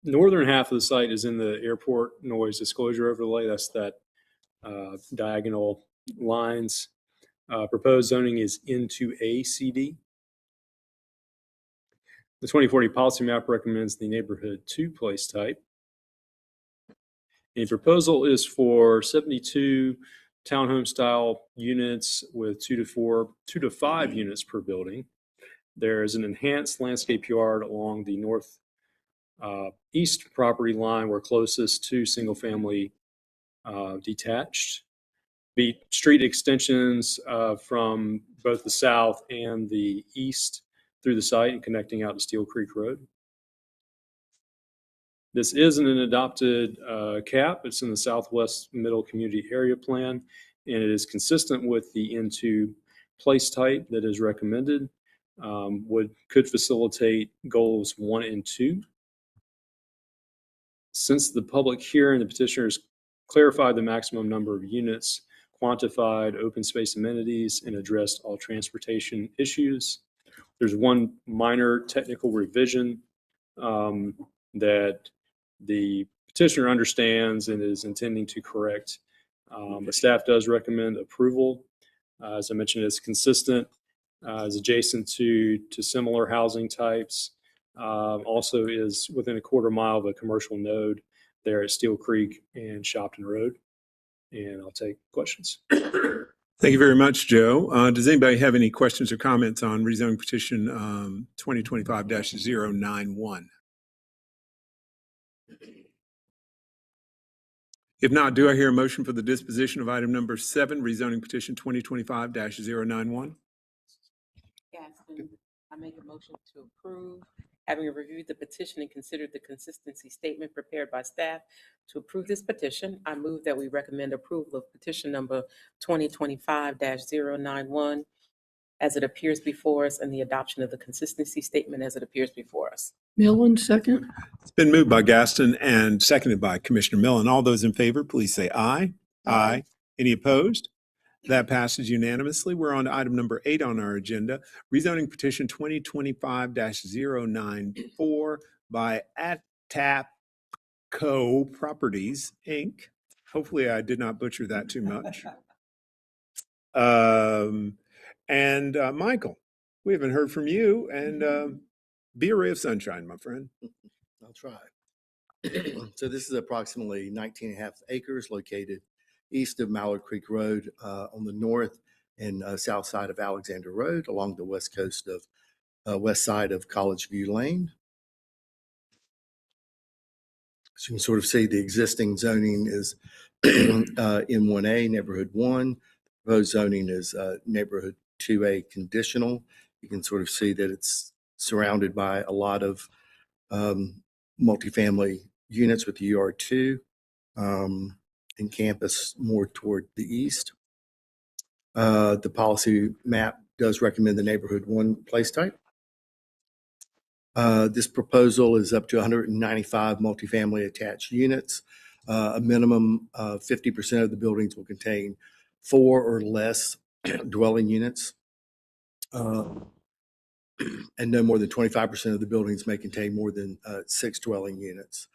northern half of the site is in the airport noise disclosure overlay. That's that diagonal lines. Proposed zoning is into ACD. The 2040 policy map recommends the neighborhood 2 place type. The proposal is for 72 townhome style units with 2 to 5 units per building. There is an enhanced landscape yard along the north east property line. We're closest to single family detached. Street extensions from both the south and the east through the site and connecting out to Steel Creek Road. This isn't an adopted cap. It's in the Southwest Middle Community Area Plan, and it is consistent with the N2 place type that is recommended. Could facilitate goals 1 and 2. Since the public hearing, the petitioners clarified the maximum number of units, quantified open space amenities, and addressed all transportation issues. There's one minor technical revision that the petitioner understands and is intending to correct. But staff does recommend approval. As I mentioned, it's consistent, is adjacent to similar housing types. Also is within a quarter mile of a commercial node there at Steel Creek and Shopton Road. And I'll take questions. Thank you very much, Joe. Does anybody have any questions or comments on rezoning petition 2025-091? If not, do I hear a motion for the disposition of item number 7, rezoning petition 2025-091? Gaston, I make a motion to approve. Having reviewed the petition and considered the consistency statement prepared by staff to approve this petition, I move that we recommend approval of petition number 2025-091 as it appears before us and the adoption of the consistency statement as it appears before us. Millen, second. It's been moved by Gaston and seconded by Commissioner Millen. All those in favor, please say aye. Aye. Any opposed? That passes unanimously. We're on to item number 8 on our agenda, rezoning petition 2025-094 by Atapco Properties, Inc. Hopefully I did not butcher that too much. Michael, we haven't heard from you, and be a ray of sunshine, my friend. I'll try. So this is approximately 19 and a half acres located east of Mallard Creek Road on the north and south side of Alexander Road along the west coast of west side of College View Lane. So you can sort of see the existing zoning is M1A, neighborhood 1. Proposed zoning is neighborhood 2A conditional. You can sort of see that it's surrounded by a lot of multifamily units with UR2 and campus more toward the east. The policy map does recommend the neighborhood 1 place type. This proposal is up to 195 multifamily attached units. A minimum of 50% of the buildings will contain 4 or less dwelling units. And no more than 25% of the buildings may contain more than 6 dwelling units.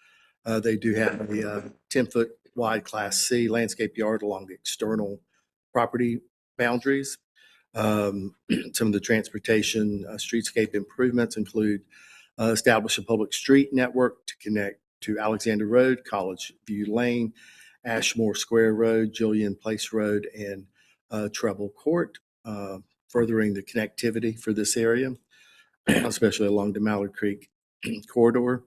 They do have a 10-foot wide Class C landscape yard along the external property boundaries. Some of the transportation streetscape improvements include establish a public street network to connect to Alexander Road, College View Lane, Ashmore Square Road, Julian Place Road, and Treble Court, furthering the connectivity for this area, especially along the Mallard Creek corridor.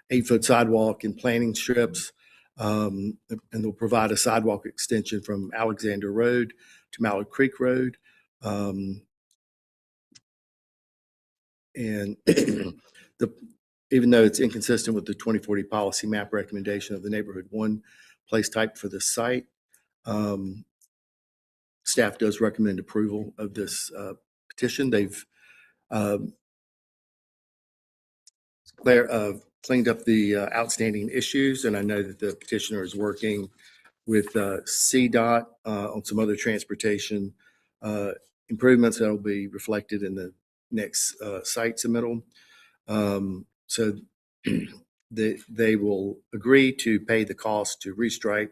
8-foot sidewalk and planting strips, and they'll provide a sidewalk extension from Alexander Road to Mallard Creek Road. And even though it's inconsistent with the 2040 policy map recommendation of the neighborhood 1 place type for the site, staff does recommend approval of this petition. They've cleaned up the outstanding issues, and I know that the petitioner is working with CDOT on some other transportation improvements that will be reflected in the next site submittal. So they will agree to pay the cost to restripe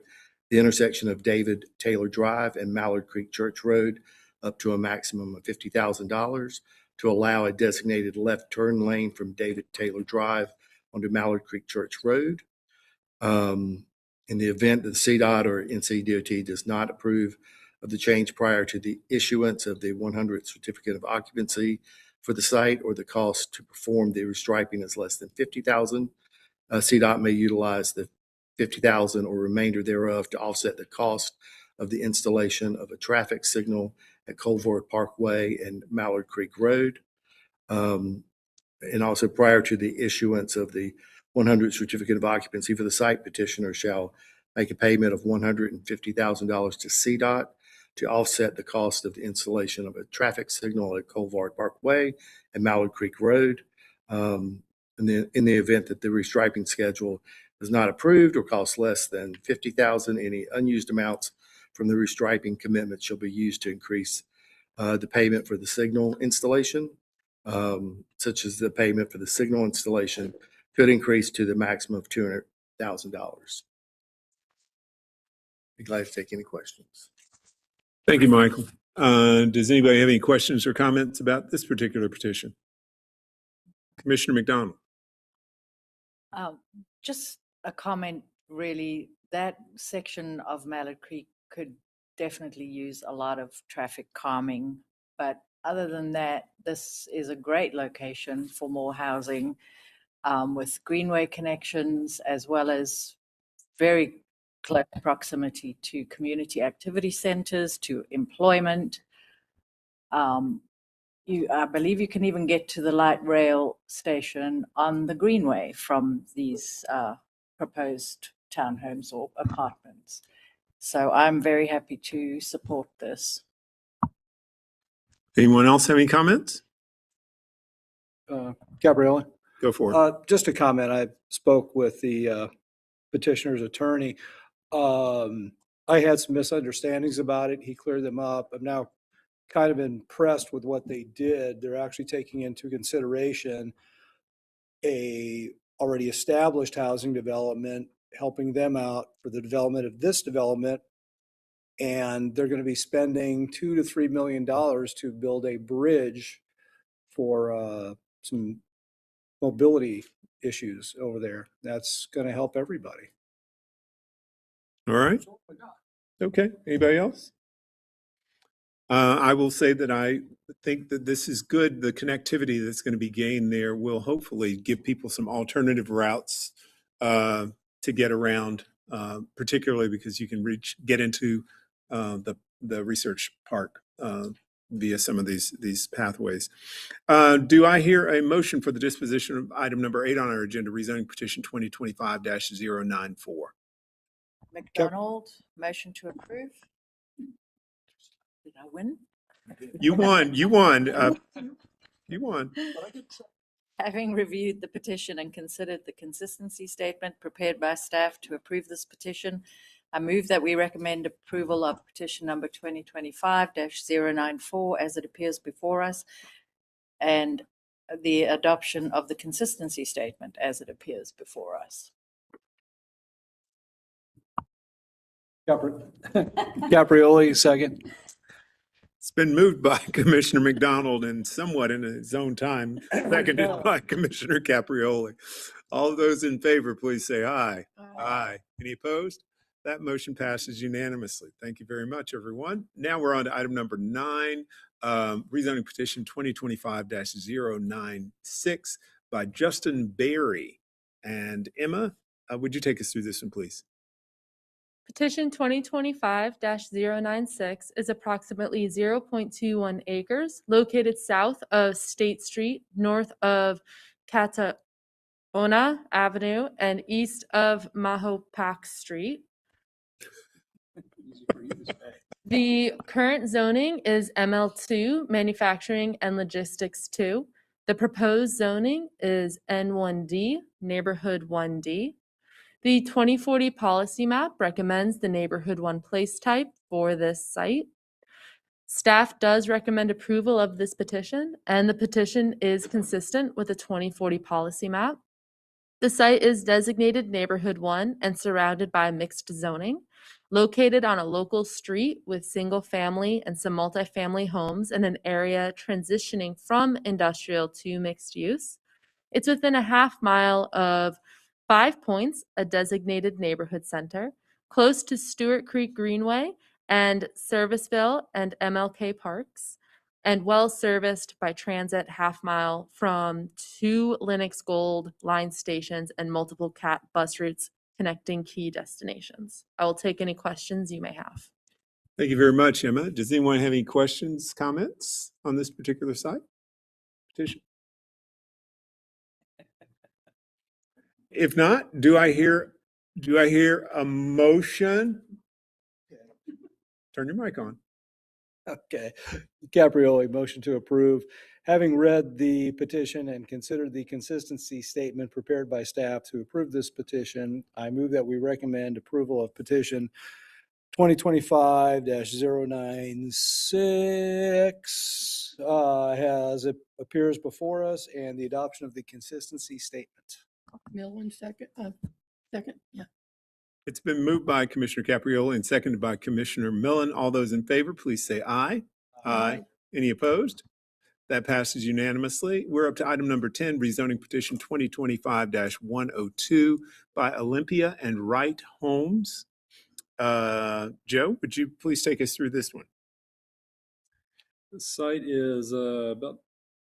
the intersection of David Taylor Drive and Mallard Creek Church Road up to a maximum of $50,000. to allow a designated left turn lane from David Taylor Drive onto Mallard Creek Church Road. In the event that the CDOT or NCDOT does not approve of the change prior to the issuance of the 100th certificate of occupancy for the site, or the cost to perform the restriping is less than $50,000, CDOT may utilize the $50,000 or remainder thereof to offset the cost of the installation of a traffic signal at Colvard Parkway and Mallard Creek Road. And also, prior to the issuance of the 100th certificate of occupancy for the site, petitioner shall make a payment of $150,000 to CDOT to offset the cost of the installation of a traffic signal at Colvard Parkway and Mallard Creek Road. In the event that the restriping schedule is not approved or costs less than $50,000, any unused amounts from the restriping commitment shall be used to increase the payment for the signal installation, such as the payment for the signal installation could increase to the maximum of $200,000. Be glad to take any questions. Thank you, Michael. Does anybody have any questions or comments about this particular petition? Commissioner McDonald. Just a comment, really. That section of Mallard Creek could definitely use a lot of traffic calming. But other than that, this is a great location for more housing with greenway connections, as well as very close proximity to community activity centers, to employment. I believe you can even get to the light rail station on the greenway from these proposed townhomes or apartments. So I'm very happy to support this. Anyone else have any comments? Gabriella? Go for it. Just a comment. I spoke with the petitioner's attorney. I had some misunderstandings about it. He cleared them up. I'm now kind of impressed with what they did. They're actually taking into consideration a already established housing development, helping them out for the development of this development. And they're going to be spending $2 to $3 million to build a bridge for some mobility issues over there. That's going to help everybody. All right. Okay. Anybody else? I will say that I think that this is good. The connectivity that's going to be gained there will hopefully give people some alternative routes to get around, particularly because you can get into the research park via some of these pathways. Do I hear a motion for the disposition of item number 8 on our agenda, rezoning petition 2025-094? McDonald, motion to approve. Did I win? You won. You won. You won. Having reviewed the petition and considered the consistency statement prepared by staff to approve this petition, I move that we recommend approval of petition number 2025-094 as it appears before us, and the adoption of the consistency statement as it appears before us. Gabrielli, second. It's been moved by Commissioner McDonald and somewhat in his own time, seconded by Commissioner Caprioli. All those in favor, please say aye. Aye. Any opposed? That motion passes unanimously. Thank you very much, everyone. Now we're on to item number 9, rezoning petition 2025-096 by Justin Berry. And Emma, would you take us through this one, please? Petition 2025-096 is approximately 0.21 acres located south of State Street, north of Cataona Avenue, and east of Mahopac Street. The current zoning is ML2, Manufacturing and Logistics 2. The proposed zoning is N1D, Neighborhood 1D. The 2040 policy map recommends the Neighborhood 1 place type for this site. Staff does recommend approval of this petition, and the petition is consistent with the 2040 policy map. The site is designated Neighborhood 1 and surrounded by mixed zoning, located on a local street with single-family and some multifamily homes in an area transitioning from industrial to mixed use. It's within a half-mile of 5 Points, a designated neighborhood center, close to Stewart Creek Greenway and Serviceville and MLK Parks, and well-serviced by transit half-mile from 2 Lennox Gold line stations and multiple CAT bus routes connecting key destinations. I will take any questions you may have. Thank you very much, Emma. Does anyone have any questions, comments on this particular site petition? If not, do I hear a motion? Turn your mic on. Okay. Caprioli, motion to approve. Having read the petition and considered the consistency statement prepared by staff to approve this petition, I move that we recommend approval of petition 2025-096 as it appears before us, and the adoption of the consistency statement. Millen, second, yeah. It's been moved by Commissioner Caprioli and seconded by Commissioner Millen. All those in favor, please say aye. Aye. Any opposed? That passes unanimously. We're up to item number 10, rezoning petition 2025-102 by Olympia and Wright Homes. Joe, would you please take us through this one? The site is about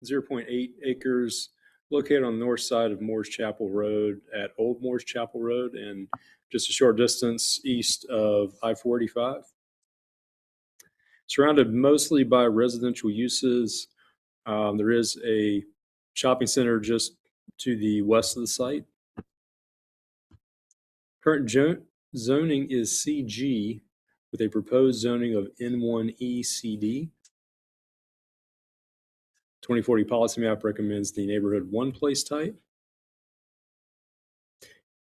0.8 acres, located on the north side of Moores Chapel Road at Old Moores Chapel Road and just a short distance east of I-485. Surrounded mostly by residential uses. There is a shopping center just to the west of the site. Current zoning is CG with a proposed zoning of N1E CD. 2040 policy map recommends the neighborhood 1 place type.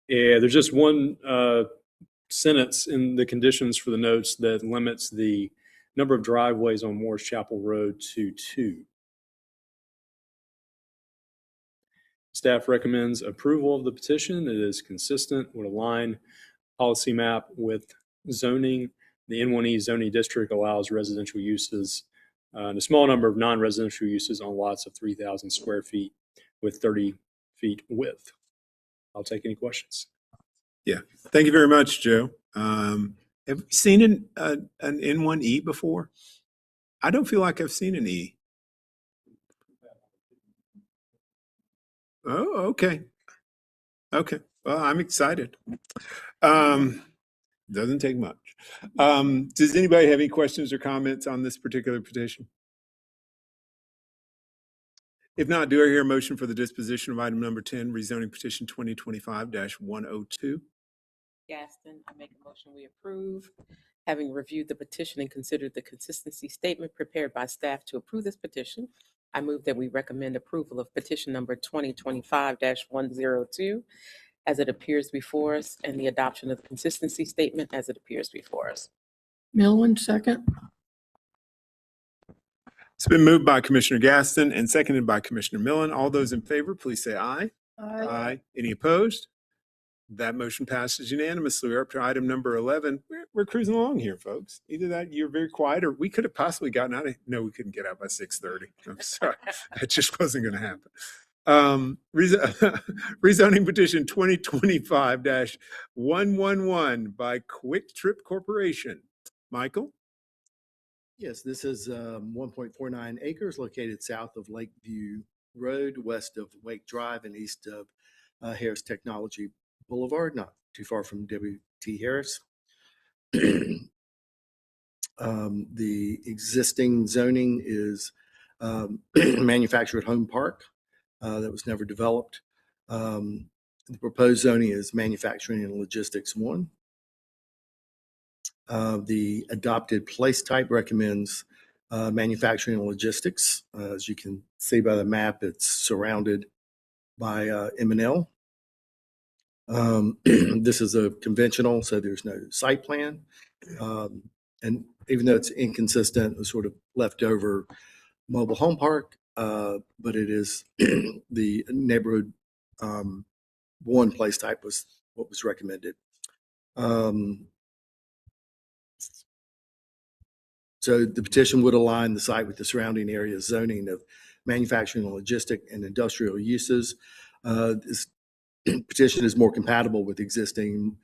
And there's just one sentence in the conditions for the notes that limits the number of driveways on Moores Chapel Road to 2. Staff recommends approval of the petition. It is consistent with a line policy map with zoning. The N1E zoning district allows residential uses and a small number of non-residential uses on lots of 3,000 square feet with 30 feet width. I'll take any questions. Yeah, thank you very much, Joe. Have you seen an N1E before? I don't feel like I've seen an E. Oh, okay. Okay, well, I'm excited. Doesn't take much. Does anybody have any questions or comments on this particular petition? If not, do I hear a motion for the disposition of item number 10, rezoning petition 2025-102? Gaston, I make a motion we approve. Having reviewed the petition and considered the consistency statement prepared by staff to approve this petition, I move that we recommend approval of petition number 2025-102 as it appears before us and the adoption of the consistency statement as it appears before us. Millen, second. It's been moved by Commissioner Gaston and seconded by Commissioner Millen. All those in favor, please say aye. Aye. Any opposed? That motion passes unanimously. We're up to item number 11. We're cruising along here, folks. Either that you're very quiet, or we could have possibly gotten out of. No, we couldn't get out by 6:30. I'm sorry, that just wasn't going to happen. Rezoning petition 2025-111 by Quick Trip Corporation. Michael? Yes, this is 1.49 acres located south of Lakeview Road, west of Wake Drive, and east of Harris Technology Boulevard, not too far from W.T. Harris. The existing zoning is manufactured home park that was never developed. The proposed zoning is manufacturing and logistics 1. The adopted place type recommends manufacturing and logistics. As you can see by the map, it's surrounded by M&L. This is a conventional, so there's no site plan. And even though it's inconsistent, a sort of leftover mobile home park, but it is the neighborhood 1 place type was what was recommended. So the petition would align the site with the surrounding area zoning of manufacturing, logistic, and industrial uses. This petition is more compatible with existing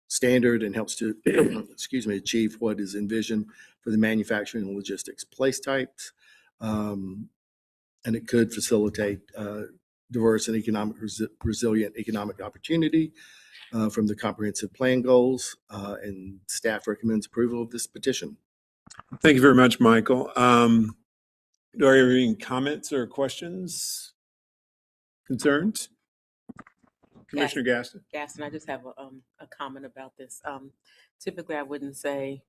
standard and helps to, achieve what is envisioned for the manufacturing and logistics place types. And it could facilitate diverse and resilient economic opportunity from the comprehensive plan goals, and staff recommends approval of this petition. Thank you very much, Michael. Do I have any comments or questions, concerns? Commissioner Gaston? Gaston, I just have a comment about this. Typically, I wouldn't say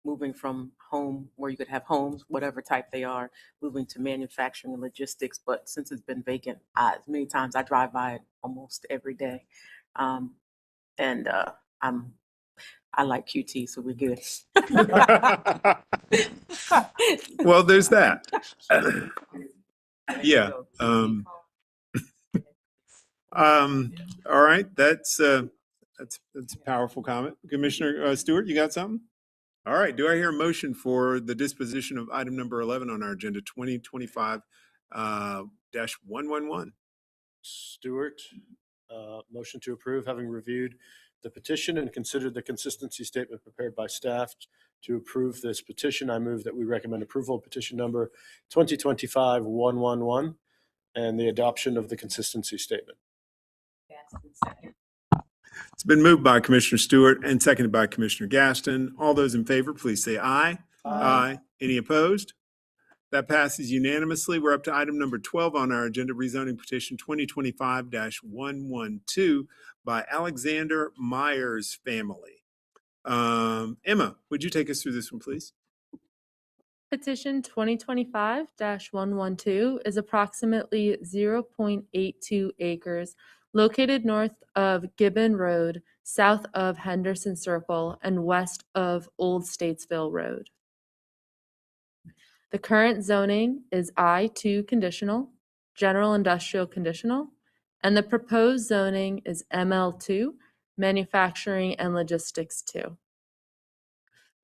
moving from home, where you could have homes, whatever type they are, moving to manufacturing and logistics. But since it's been vacant, many times I drive by it almost every day. And I like QT, so we're good. Well, there's that. Yeah. All right. That's a powerful comment. Commissioner Stewart, you got something? All right. Do I hear a motion for the disposition of item number 11 on our agenda, 2025-111? Stewart, motion to approve, having reviewed the petition and considered the consistency statement prepared by staff to approve this petition. I move that we recommend approval of petition number 2025-111 and the adoption of the consistency statement. It's been moved by Commissioner Stewart and seconded by Commissioner Gaston. All those in favor, please say aye. Aye. Any opposed? That passes unanimously. We're up to item number 12 on our agenda, rezoning petition 2025-112 by Alexander Myers family. Emma, would you take us through this one, please? Petition 2025-112 is approximately 0.82 acres located north of Gibbon Road, south of Henderson Circle, and west of Old Statesville Road. The current zoning is I2 conditional, general industrial conditional, and the proposed zoning is ML2, manufacturing and logistics 2.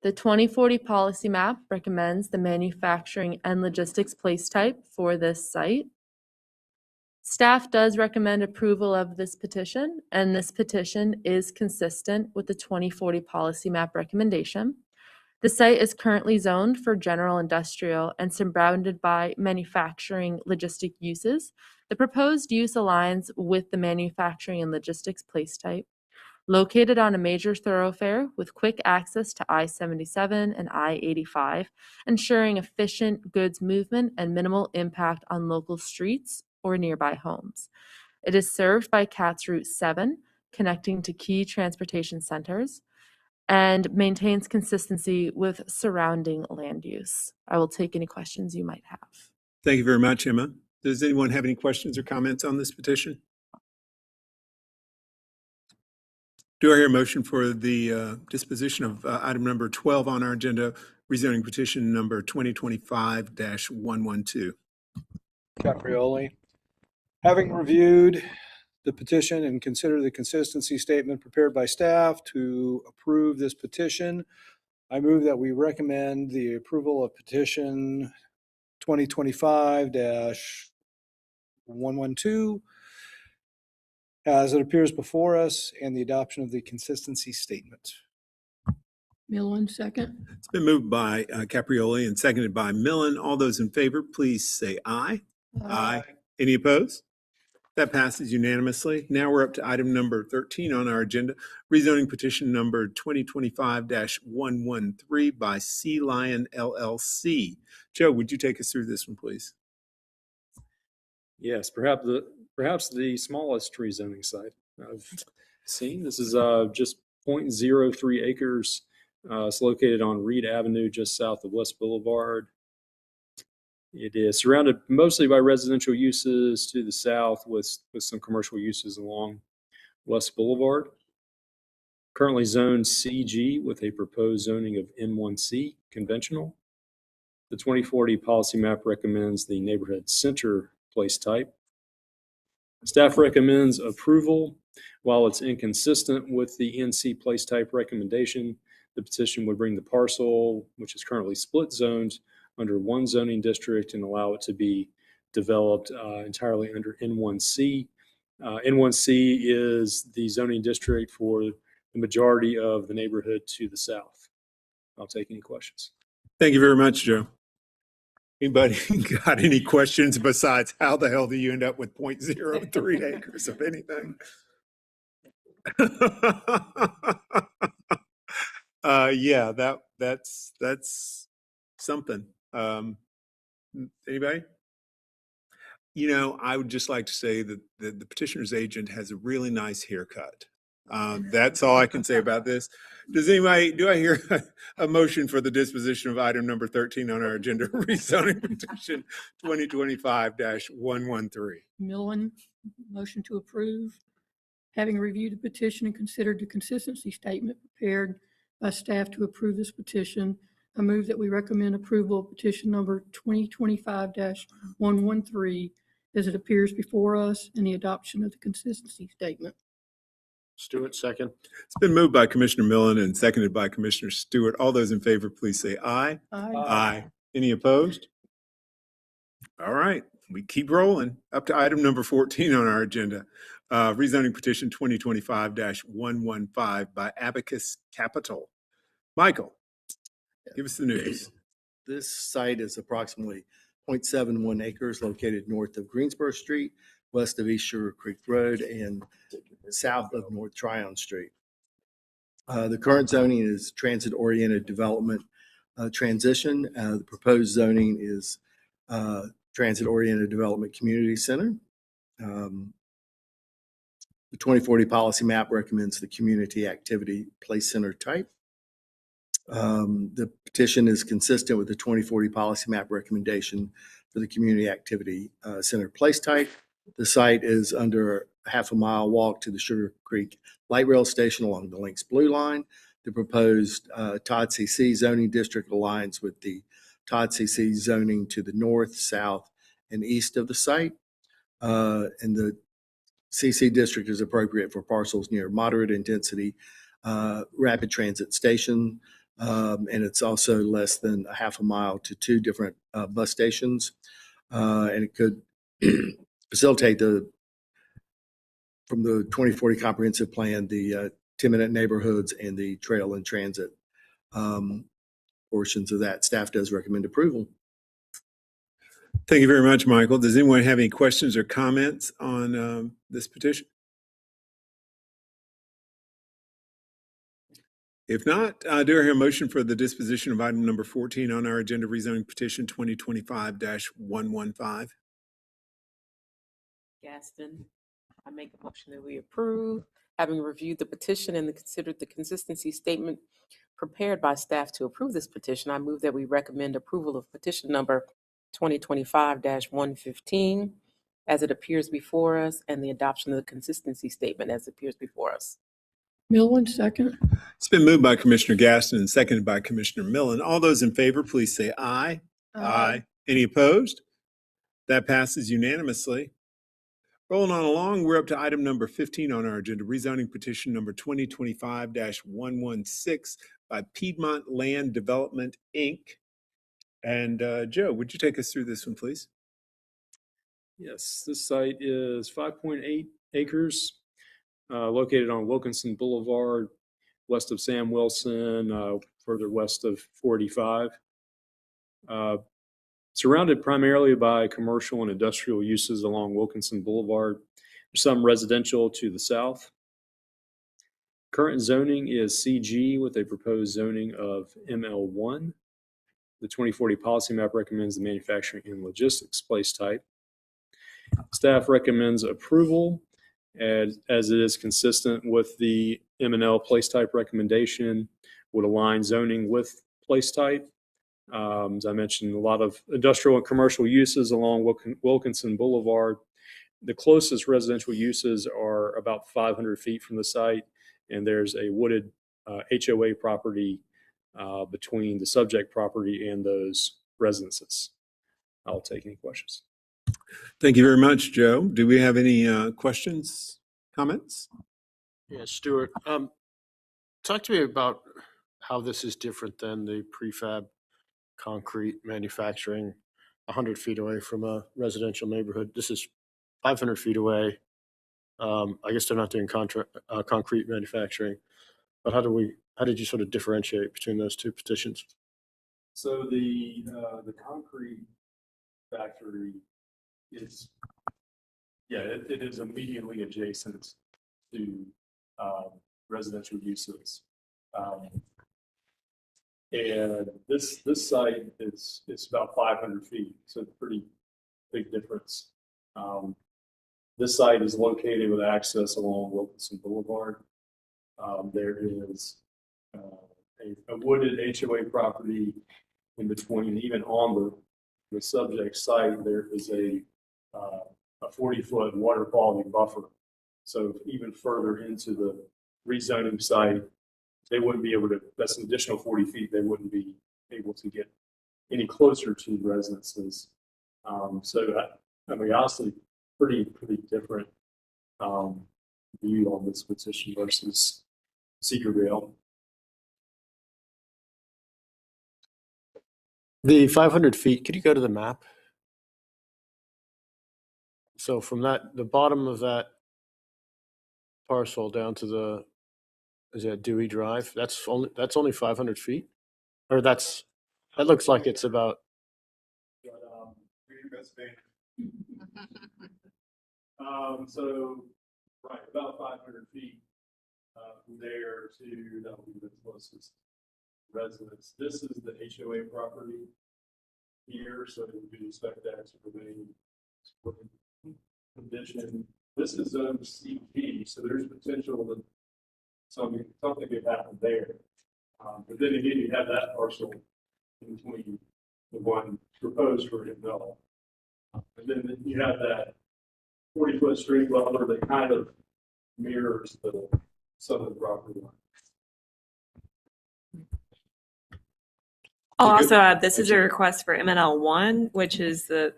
The 2040 policy map recommends the manufacturing and logistics place type for this site. Staff does recommend approval of this petition, and this petition is consistent with the 2040 policy map recommendation. The site is currently zoned for general industrial and surrounded by manufacturing logistic uses. The proposed use aligns with the manufacturing and logistics place type. Located on a major thoroughfare with quick access to I-77 and I-85, ensuring efficient goods movement and minimal impact on local streets or nearby homes. It is served by CATS Route 7, connecting to key transportation centers, and maintains consistency with surrounding land use. I will take any questions you might have. Thank you very much, Emma. Does anyone have any questions or comments on this petition? Do I hear a motion for the disposition of item number 12 on our agenda, rezoning petition number 2025-112? Caprioli. Having reviewed the petition and considered the consistency statement prepared by staff to approve this petition, I move that we recommend the approval of petition 2025-112 as it appears before us, and the adoption of the consistency statement. Millen, second. It's been moved by Caprioli and seconded by Millen. All those in favor, please say aye. Aye. Any opposed? That passes unanimously. Now we're up to item number 13 on our agenda, rezoning petition number 2025-113 by Sea Lion LLC. Joe, would you take us through this one, please? Yes, perhaps the smallest rezoning site I've seen. This is just 0.03 acres. It's located on Reed Avenue, just south of West Boulevard. It is surrounded mostly by residential uses to the south with some commercial uses along West Boulevard. Currently zoned CG with a proposed zoning of M1C conventional. The 2040 policy map recommends the neighborhood center place type. Staff recommends approval. While it's inconsistent with the NC place type recommendation, The petition would bring the parcel, which is currently split zoned, under one zoning district and allow it to be developed entirely under N1C. N1C is the zoning district for the majority of the neighborhood to the south. I'll take any questions. Thank you very much, Joe. Anybody got any questions besides how the hell do you end up with 0.03 acres of anything? Yeah, that's something. Anybody? You know, I would just like to say that the petitioner's agent has a really nice haircut. That's all I can say about this. Does anybody, do I hear a motion for the disposition of item number 13 on our agenda, rezoning petition 2025-113? Millen, motion to approve. Having reviewed the petition and considered the consistency statement prepared by staff to approve this petition, I move that we recommend approval of petition number 2025-113 as it appears before us and the adoption of the consistency statement. Stewart, second. It's been moved by Commissioner Millen and seconded by Commissioner Stewart. All those in favor, please say aye. Aye. Aye. Any opposed? All right, we keep rolling. Up to item number 14 on our agenda. Rezoning petition 2025-115 by Abacus Capital. Michael, give us the news. This site is approximately 0.71 acres located north of Greensboro Street, west of East Sugar Creek Road, and south of North Tryon Street. The current zoning is transit-oriented development transition. The proposed zoning is transit-oriented development community center. The 2040 policy map recommends the community activity place center type. The petition is consistent with the 2040 policy map recommendation for the community activity center place type. The site is under a half-a-mile walk to the Sugar Creek Light Rail Station along the Lynx Blue Line. The proposed Todd CC zoning district aligns with the Todd CC zoning to the north, south, and east of the site. And the CC district is appropriate for parcels near moderate intensity rapid transit station. And it's also less than a half a mile to two different bus stations. And it could facilitate from the 2040 comprehensive plan, the 10-minute neighborhoods and the trail and transit portions of that. Staff does recommend approval. Thank you very much, Michael. Does anyone have any questions or comments on this petition? If not, do I hear a motion for the disposition of item number 14 on our agenda, rezoning petition 2025-115? Gaston, I make a motion that we approve. Having reviewed the petition and considered the consistency statement prepared by staff to approve this petition, I move that we recommend approval of petition number 2025-115 as it appears before us and the adoption of the consistency statement as it appears before us. Millen, second. It's been moved by Commissioner Gaston and seconded by Commissioner Millen. All those in favor, please say aye. Aye. Any opposed? That passes unanimously. Rolling on along, we're up to item number 15 on our agenda, rezoning petition number 2025-116 by Piedmont Land Development, Inc. And Joe, would you take us through this one, please? Yes, this site is 5.8 acres located on Wilkinson Boulevard, west of Sam Wilson, further west of 485. Surrounded primarily by commercial and industrial uses along Wilkinson Boulevard. There's some residential to the south. Current zoning is CG with a proposed zoning of ML1. The 2040 policy map recommends the manufacturing and logistics place type. Staff recommends approval as it is consistent with the M&L place type recommendation, would align zoning with place type. As I mentioned, a lot of industrial and commercial uses along Wilkinson Boulevard. The closest residential uses are about 500 feet from the site, and there's a wooded HOA property between the subject property and those residences. I'll take any questions. Thank you very much, Joe. Do we have any questions, comments? Yeah, Stuart, talk to me about how this is different than the prefab concrete manufacturing 100 feet away from a residential neighborhood. This is 500 feet away. I guess they're not doing concrete manufacturing, but how did you sort of differentiate between those two petitions? So the concrete factory is, yeah, it is immediately adjacent to residential uses. And this site is about 500 feet, so it's a pretty big difference. This site is located with access along Wilkinson Boulevard. There is a wooded HOA property in between. Even on the subject site, there is a 40-foot water quality buffer. So even further into the rezoning site, they wouldn't be able to, that's an additional 40 feet, they wouldn't be able to get any closer to residences. So I mean, honestly, pretty different view on this petition versus Cedarville. The 500 feet, could you go to the map? So from the bottom of that parcel down to is that Dewey Drive? That's only 500 feet? Or that looks like it's about. So, right, about 500 feet from there to, that would be the closest residence. This is the HOA property here, so we would expect that to remain condition. This is zone CP, so there's potential that something could happen there. But then again, you have that parcel in between the one proposed for development. And then you have that 40-foot street level that kind of mirrors the southern property line. I'll also add, this is a request for MNL 1, which is the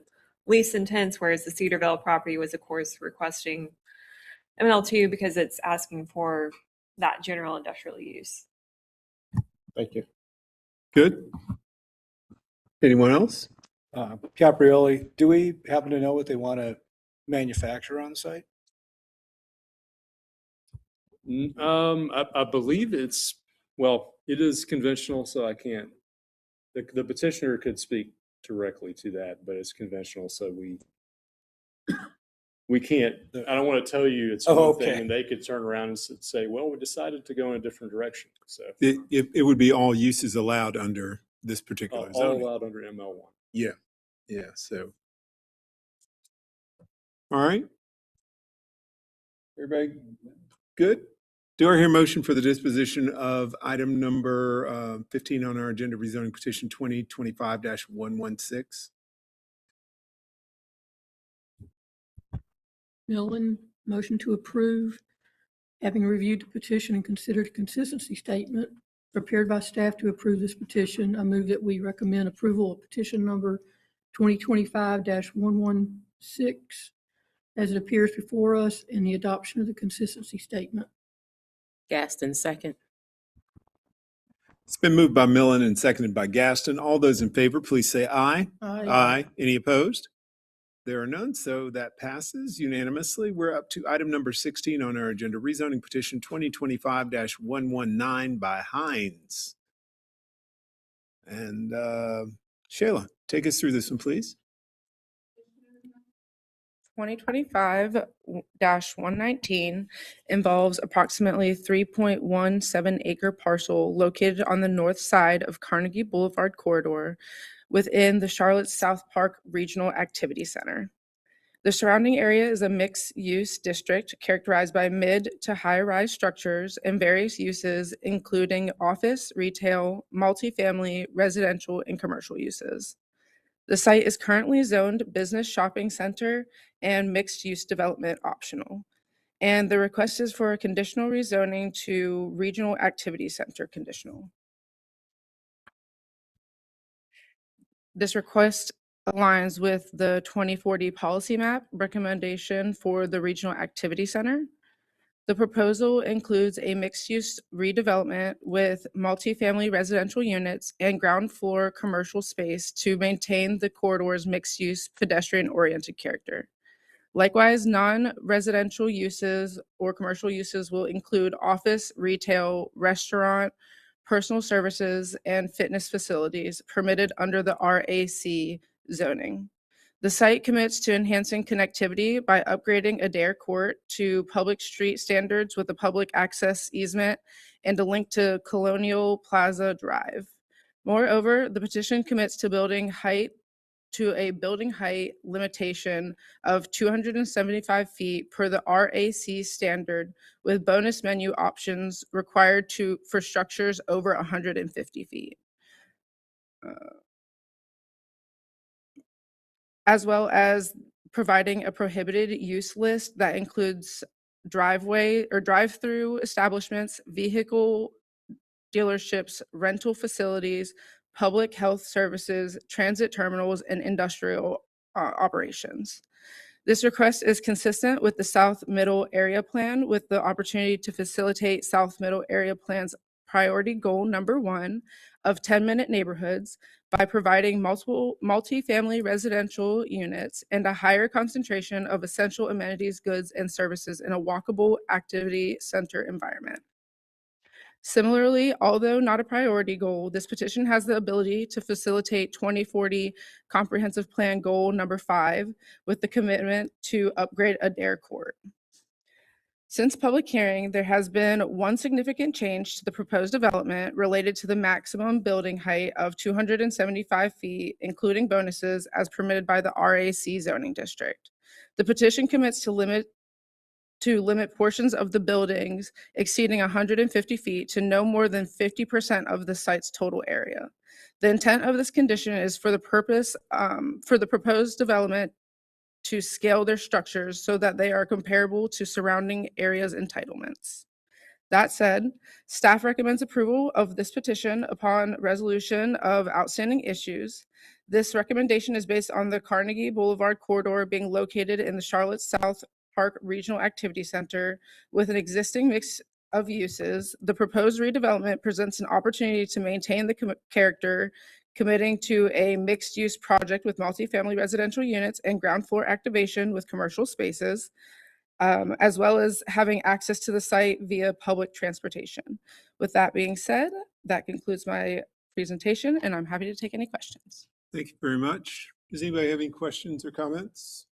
lease intents, whereas the Cedarville property was, of course, requesting MNL 2 because it's asking for that general industrial use. Thank you. Good. Anyone else? Caprioli, do we happen to know what they want to manufacture on site? I believe it is conventional, so I can't. The petitioner could speak directly to that, but it's conventional, so we can't. I don't want to tell you it's one thing, and they could turn around and say, "Well, we decided to go in a different direction." So it would be all uses allowed under this particular zoning. All allowed under ML1. Yeah. So, all right. Everybody good? Do I hear motion for the disposition of item number 15 on our agenda, rezoning petition 2025-116? Millen, motion to approve. Having reviewed the petition and considered a consistency statement prepared by staff to approve this petition, I move that we recommend approval of petition number 2025-116 as it appears before us and the adoption of the consistency statement. Gaston, second. It's been moved by Millen and seconded by Gaston. All those in favor, please say aye. Aye. Any opposed? There are none, so that passes unanimously. We're up to item number 16 on our agenda, rezoning petition 2025-119 by Hines. And Shayla, take us through this one, please. 2025-119 involves approximately 3.17 acre parcel located on the north side of Carnegie Boulevard corridor within the Charlotte South Park Regional Activity Center. The surrounding area is a mixed-use district characterized by mid to high-rise structures and various uses, including office, retail, multifamily, residential, and commercial uses. The site is currently zoned business shopping center and mixed-use development optional. And the request is for a conditional rezoning to regional activity center conditional. This request aligns with the 2040 policy map recommendation for the regional activity center. The proposal includes a mixed-use redevelopment with multifamily residential units and ground floor commercial space to maintain the corridor's mixed-use pedestrian-oriented character. Likewise, non-residential uses or commercial uses will include office, retail, restaurant, personal services, and fitness facilities permitted under the RAC zoning. The site commits to enhancing connectivity by upgrading Adair Court to public street standards with a public access easement and a link to Colonial Plaza Drive. Moreover, the petition commits to a building height limitation of 275 feet per the RAC standard, with bonus menu options required for structures over 150 feet. As well as providing a prohibited use list that includes driveway or drive-through establishments, vehicle dealerships, rental facilities, public health services, transit terminals, and industrial operations. This request is consistent with the South Middle Area Plan, with the opportunity to facilitate South Middle Area Plan's priority goal number 1 of 10-minute neighborhoods by providing multifamily residential units and a higher concentration of essential amenities, goods, and services in a walkable activity center environment. Similarly, although not a priority goal, this petition has the ability to facilitate 2040 Comprehensive Plan Goal number 5 with the commitment to upgrade Adair Court. Since public hearing, there has been one significant change to the proposed development related to the maximum building height of 275 feet, including bonuses as permitted by the RAC zoning district. The petition commits to limit portions of the buildings exceeding 150 feet to no more than 50% of the site's total area. The intent of this condition is for the proposed development to scale their structures so that they are comparable to surrounding areas' entitlements. That said, staff recommends approval of this petition upon resolution of outstanding issues. This recommendation is based on the Carnegie Boulevard corridor being located in the Charlotte South Park Regional Activity Center with an existing mix of uses. The proposed redevelopment presents an opportunity to maintain the character, committing to a mixed-use project with multifamily residential units and ground floor activation with commercial spaces, as well as having access to the site via public transportation. With that being said, that concludes my presentation, and I'm happy to take any questions. Thank you very much. Does anybody have any questions or comments?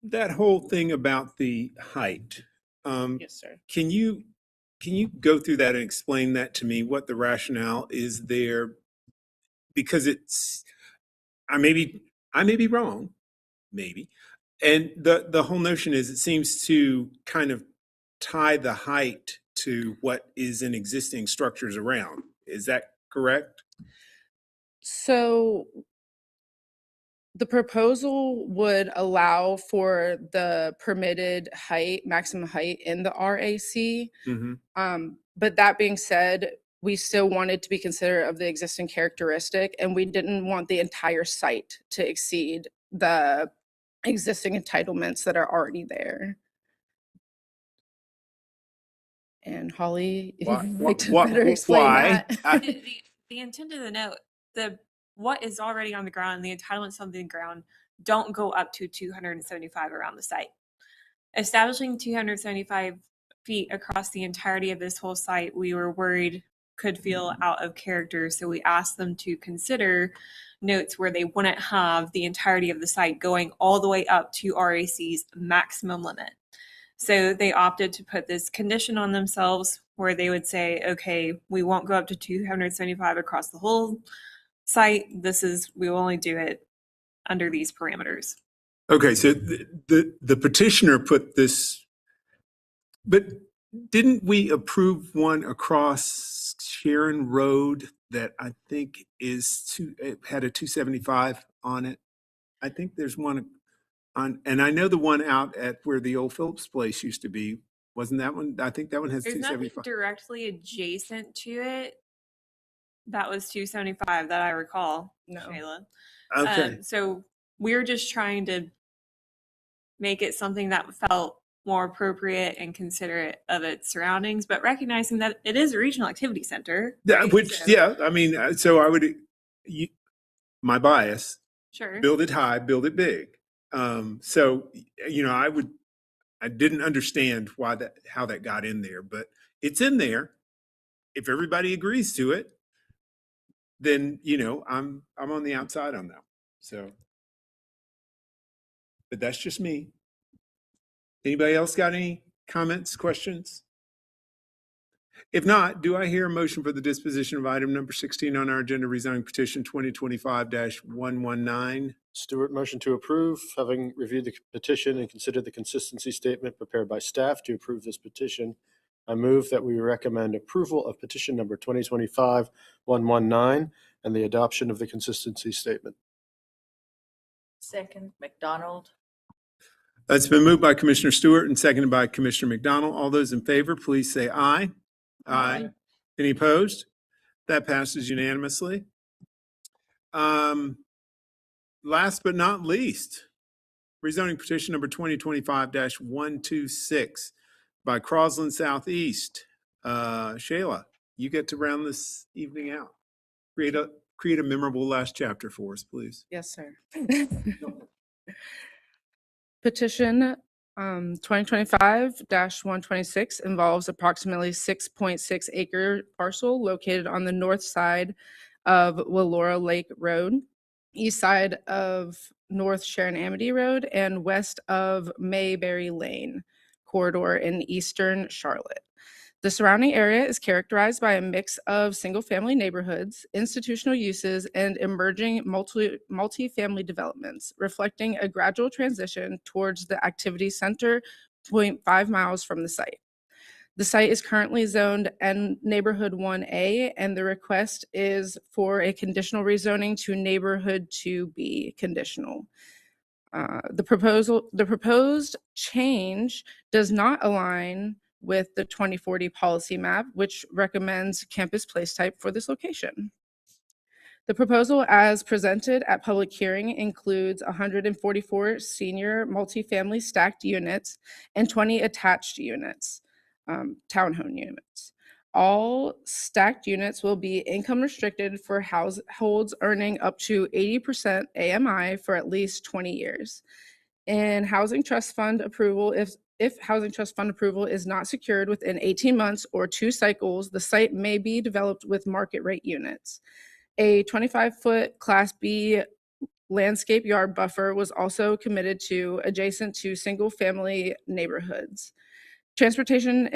That whole thing about the height. Yes, sir. Can you go through that and explain that to me, what the rationale is there? Because I may be wrong, maybe. And the whole notion is it seems to kind of tie the height to what is in existing structures around. Is that correct? So the proposal would allow for the permitted height, maximum height in the RAC. But that being said, we still wanted to be considerate of the existing characteristic, and we didn't want the entire site to exceed the existing entitlements that are already there. And Holly, if you'd like to better explain that. The intent of the note, what is already on the ground, the entitlements on the ground don't go up to 275 around the site. Establishing 275 feet across the entirety of this whole site, we were worried could feel out of character. So we asked them to consider notes where they wouldn't have the entirety of the site going all the way up to RAC's maximum limit. So they opted to put this condition on themselves where they would say, okay, we won't go up to 275 across the whole site. We will only do it under these parameters. Okay, so the petitioner put this, but didn't we approve one across Sharon Road that I think it had a 275 on it? I think there's one on, and I know the one out at where the old Phillips place used to be. Wasn't that one? I think that one has There's nothing 275. directly adjacent to it. That was 275 that I recall, No. Shayla. Okay. So we're just trying to make it something that felt more appropriate and considerate of its surroundings, but recognizing that it is a regional activity center. Yeah, right? which, So- yeah, I mean, so I would, my bias, Sure. build it high, build it big. So, I didn't understand how that got in there, but it's in there. If everybody agrees to it, then, I'm on the outside on that. So, but that's just me. Anybody else got any comments, questions? If not, do I hear a motion for the disposition of item number 16 on our agenda, rezoning petition 2025-119? Stewart, motion to approve, having reviewed the petition and considered the consistency statement prepared by staff to approve this petition. I move that we recommend approval of petition number 2025-119 and the adoption of the consistency statement. Second, McDonald. It's been moved by Commissioner Stewart and seconded by Commissioner McDonald. All those in favor, please say aye. Aye. Any opposed? That passes unanimously. Last but not least, rezoning petition number 2025-126 by Crosland Southeast. Shayla, you get to round this evening out. Create a memorable last chapter for us, please. Yes, sir. Petition 2025-126 involves approximately 6.6 acre parcel located on the north side of Wallora Lake Road, east side of North Sharon Amity Road, and west of Mayberry Lane corridor in eastern Charlotte. The surrounding area is characterized by a mix of single-family neighborhoods, institutional uses, and emerging multi-family developments, reflecting a gradual transition towards the activity center 0.5 miles from the site. The site is currently zoned N Neighborhood 1A, and the request is for a conditional rezoning to Neighborhood 2B conditional. The proposed change does not align with the 2040 policy map, which recommends campus place type for this location. The proposal as presented at public hearing includes 144 senior multifamily stacked units and 20 attached units, townhome units. All stacked units will be income restricted for households earning up to 80% AMI for at least 20 years. And housing trust fund approval, if housing trust fund approval is not secured within 18 months or 2 cycles, the site may be developed with market rate units. A 25-foot Class B landscape yard buffer was also committed to adjacent to single-family neighborhoods. Transportation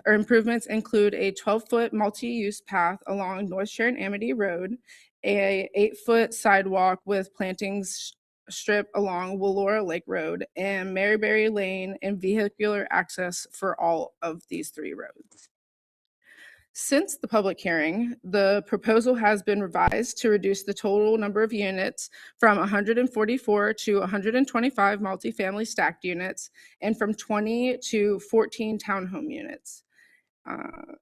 improvements include a 12-foot multi-use path along North Sharon Amity Road, a 8-foot sidewalk with plantings strip along Wallora Lake Road, and Maryberry Lane, and vehicular access for all of these 3 roads. Since the public hearing, the proposal has been revised to reduce the total number of units from 144 to 125 multifamily stacked units and from 20 to 14 townhome units,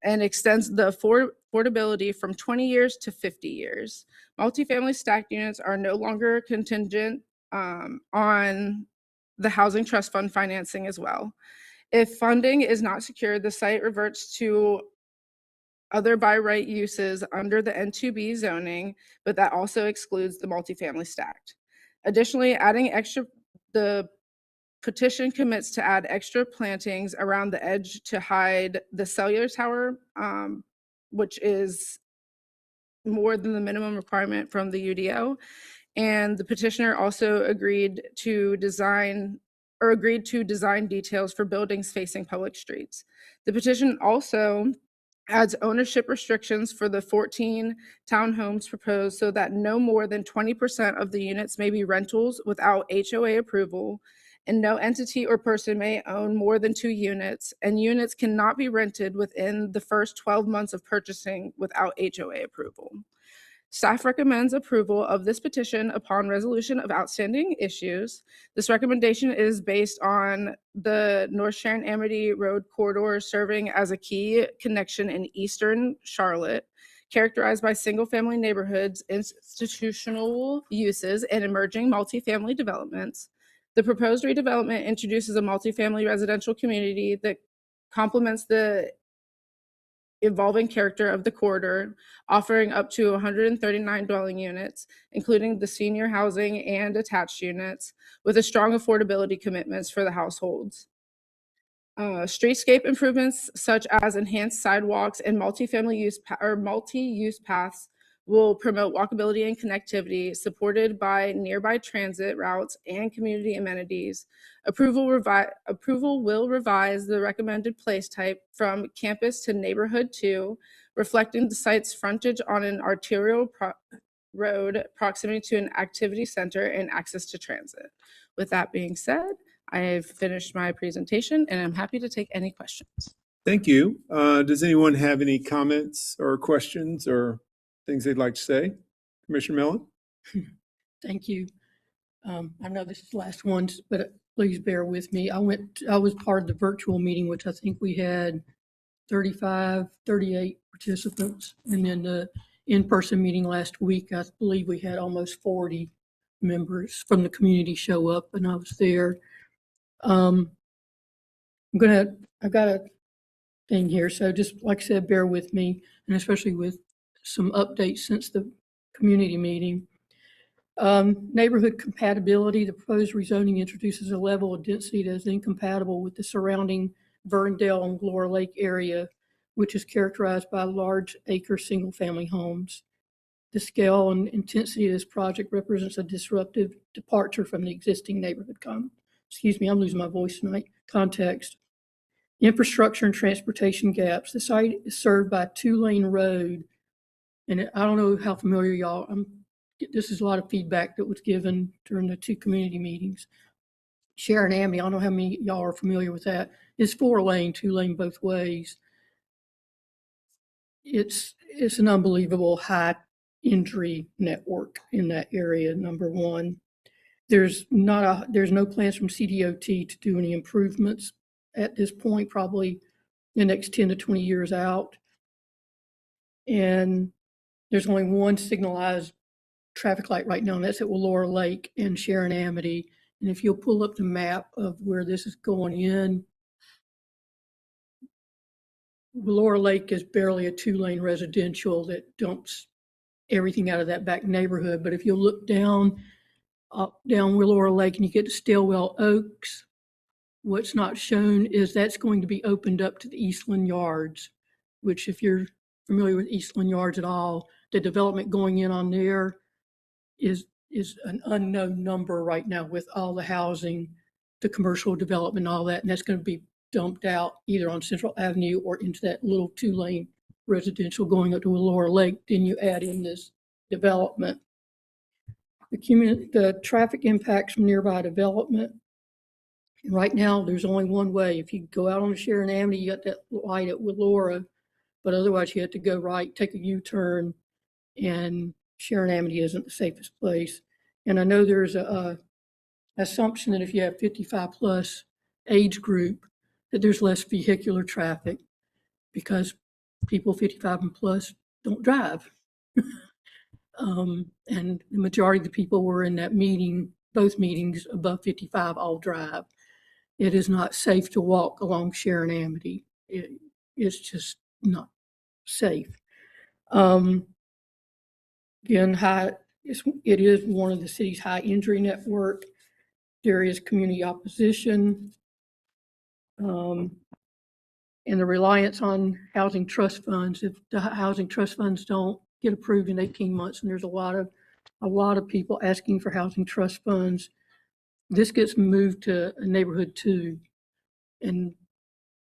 and extends the affordability from 20 years to 50 years. Multifamily stacked units are no longer contingent on the Housing Trust Fund financing as well. If funding is not secured, the site reverts to other by right uses under the N2B zoning, but that also excludes the multifamily stacked. Additionally, the petition commits to add extra plantings around the edge to hide the cellular tower, which is more than the minimum requirement from the UDO. And the petitioner also agreed to design details for buildings facing public streets. The petition also adds ownership restrictions for the 14 townhomes proposed so that no more than 20% of the units may be rentals without HOA approval, and no entity or person may own more than 2 units, and units cannot be rented within the first 12 months of purchasing without HOA approval. Staff recommends approval of this petition upon resolution of outstanding issues. This recommendation is based on the North Sharon Amity Road corridor serving as a key connection in eastern Charlotte, characterized by single-family neighborhoods, institutional uses, and emerging multifamily developments. The proposed redevelopment introduces a multifamily residential community that complements the evolving character of the corridor, offering up to 139 dwelling units, including the senior housing and attached units, with a strong affordability commitments for the households. Streetscape improvements such as enhanced sidewalks and multi-use paths will promote walkability and connectivity, supported by nearby transit routes and community amenities. Approval will revise the recommended place type from campus to neighborhood 2, reflecting the site's frontage on an arterial road, proximity to an activity center, and access to transit. With that being said, I've finished my presentation and I'm happy to take any questions. Thank you. Does anyone have any comments or questions or things they'd like to say? Commissioner Mellon? Thank you. I know this is the last one, but please bear with me. I was part of the virtual meeting, which I think we had 35, 38 participants. And then the in-person meeting last week, I believe we had almost 40 members from the community show up, and I was there. I've got a thing here. So just like I said, bear with me, and especially with some updates since the community meeting. Neighborhood compatibility, the proposed rezoning introduces a level of density that is incompatible with the surrounding Verndale and Laura Lake area, which is characterized by large acre single-family homes. The scale and intensity of this project represents a disruptive departure from the existing neighborhood excuse me, I'm losing my voice tonight, context. Infrastructure and transportation gaps. The site is served by a 2-lane road. And I don't know how familiar y'all, this is a lot of feedback that was given during the 2 community meetings. Sharon Amity, I don't know how many y'all are familiar with that. It's 4-lane, 2-lane both ways. It's an unbelievable high injury network in that area, number one. There's no plans from CDOT to do any improvements at this point, probably the next 10 to 20 years out. And there's only one signalized traffic light right now, and that's at Laura Lake and Sharon Amity. And if you'll pull up the map of where this is going in, Laura Lake is barely a 2-lane residential that dumps everything out of that back neighborhood. But if you look down Laura Lake and you get to Stillwell Oaks, what's not shown is that's going to be opened up to the Eastland Yards, which if you're familiar with Eastland Yards at all, the development going in on there is an unknown number right now with all the housing, the commercial development, all that, and that's going to be dumped out either on Central Avenue or into that little 2-lane residential going up to Laura Lake. Then you add in this development. The traffic impacts from nearby development. Right now, there's only one way. If you go out on Sharon Amity, you got that light at Laura, but otherwise you have to go right, take a U-turn, and Sharon Amity isn't the safest place. And I know there's a assumption that if you have 55 plus age group, that there's less vehicular traffic because people 55 and plus don't drive. And the majority of the people were in that meeting, both meetings above 55 all drive. It is not safe to walk along Sharon Amity. It's just not safe. Again, it is one of the city's high injury network. There is community opposition. And the reliance on housing trust funds. If the housing trust funds don't get approved in 18 months, and there's a lot of people asking for housing trust funds, this gets moved to a neighborhood 2. And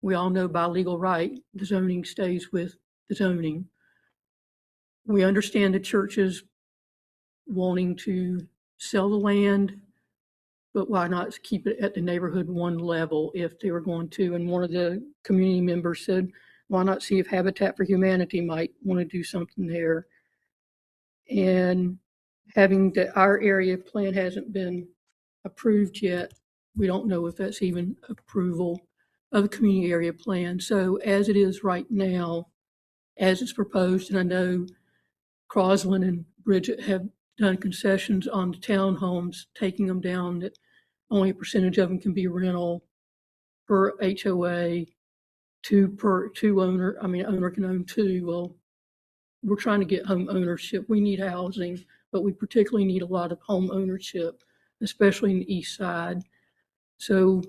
we all know by legal right, the zoning stays with the zoning. We understand the churches wanting to sell the land, but why not keep it at the neighborhood 1 level if they were going to? And one of the community members said, why not see if Habitat for Humanity might want to do something there? And having our area plan hasn't been approved yet, we don't know if that's even approval of a community area plan. So as it is right now, as it's proposed, and I know Crosland and Bridget have done concessions on the townhomes, taking them down, that only a percentage of them can be rental per HOA, owner can own two. Well, we're trying to get home ownership. We need housing, but we particularly need a lot of home ownership, especially in the east side. So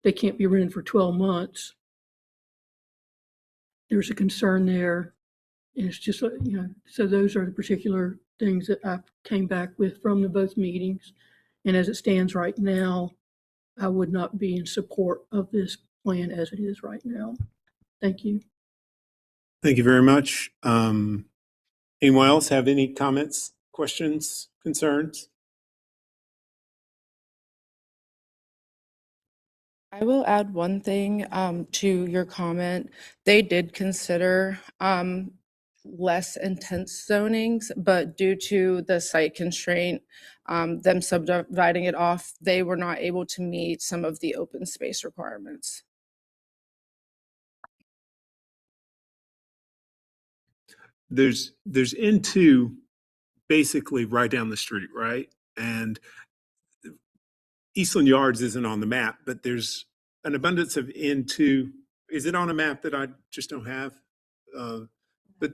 they can't be rented for 12 months. There's a concern there. And it's just, so those are the particular things that I came back with from the both meetings. And as it stands right now, I would not be in support of this plan as it is right now. Thank you. Thank you very much. Anyone else have any comments, questions, concerns? I will add one thing to your comment. They did consider less intense zonings, but due to the site constraint, them subdividing it off, they were not able to meet some of the open space requirements. There's N2 basically right down the street, right? And Eastland Yards isn't on the map, but there's an abundance of N2. Is it on a map that I just don't have? But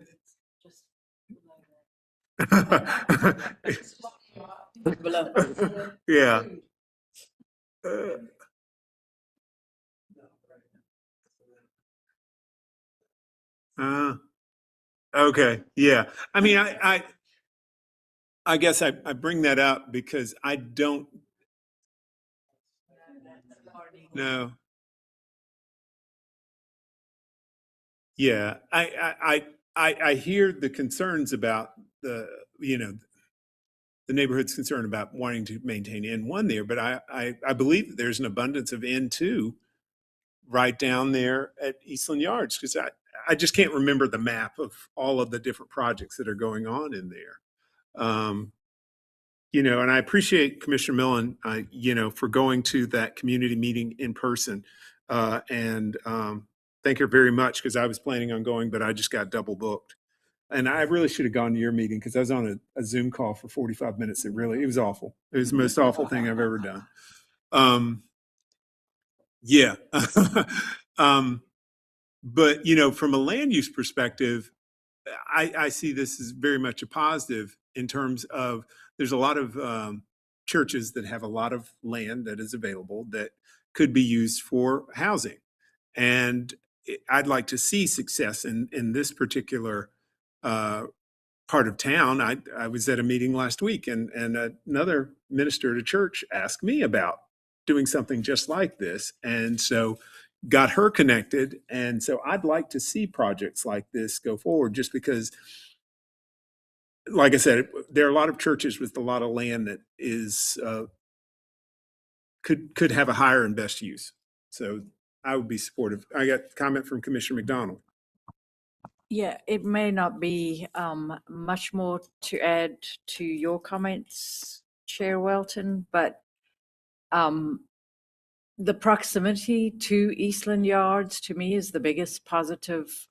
yeah. Okay. Yeah. I mean, I guess I bring that up because I don't know. Yeah. I hear the concerns about the neighborhood's concern about wanting to maintain N1 there, but I believe that there's an abundance of N2 right down there at Eastland Yards, because I just can't remember the map of all of the different projects that are going on in there. And I appreciate Commissioner Millen, for going to that community meeting in person, and thank her very much, because I was planning on going, but I just got double booked. And I really should have gone to your meeting, because I was on a Zoom call for 45 minutes. It was awful. It was the most awful thing I've ever done. Yeah. But, from a land use perspective, I see this as very much a positive in terms of there's a lot of churches that have a lot of land that is available that could be used for housing. And I'd like to see success in this particular part of town. I was at a meeting last week, and another minister at a church asked me about doing something just like this. And so got her connected. And so I'd like to see projects like this go forward, just because, like I said, there are a lot of churches with a lot of land that is could have a higher and best use. So I would be supportive. I got a comment from Commissioner McDonald. Yeah, it may not be much more to add to your comments, Chair Welton, but the proximity to Eastland Yards, to me, is the biggest positive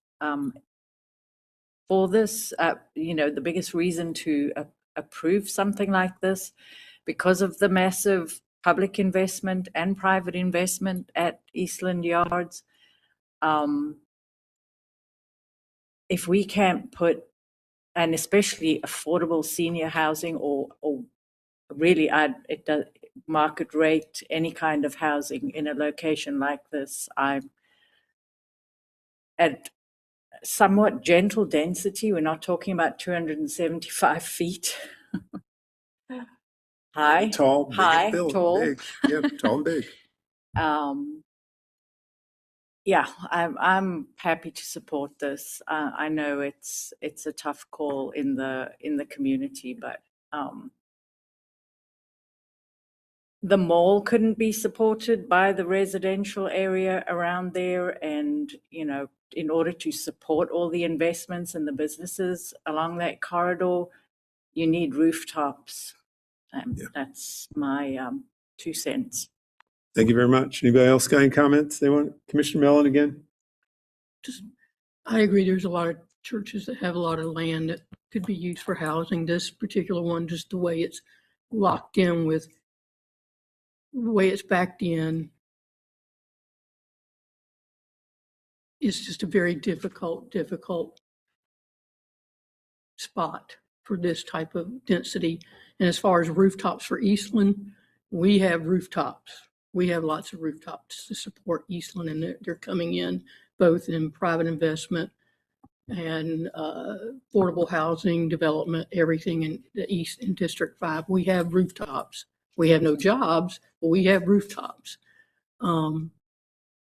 for this. The biggest reason to approve something like this, because of the massive public investment and private investment at Eastland Yards. If we can't put, and especially affordable senior housing, or really market rate any kind of housing in a location like this, I'm at somewhat gentle density. We're not talking about 275 feet high. Tall, big high, build, tall. big. Yeah, tall and big. Yeah, I'm happy to support this. I know it's a tough call in the community, but the mall couldn't be supported by the residential area around there, and in order to support all the investments and the businesses along that corridor, you need rooftops. That's my 2 cents. Thank you very much. Anybody else got any comments they want? Commissioner Mellon again? I agree. There's a lot of churches that have a lot of land that could be used for housing. This particular one, just the way it's locked in with the way it's backed in is just a very difficult spot for this type of density. And as far as rooftops for Eastland, we have rooftops. We have lots of rooftops to support Eastland, and they're coming in both in private investment and affordable housing development, everything in the East in District 5. We have rooftops. We have no jobs, but we have rooftops. And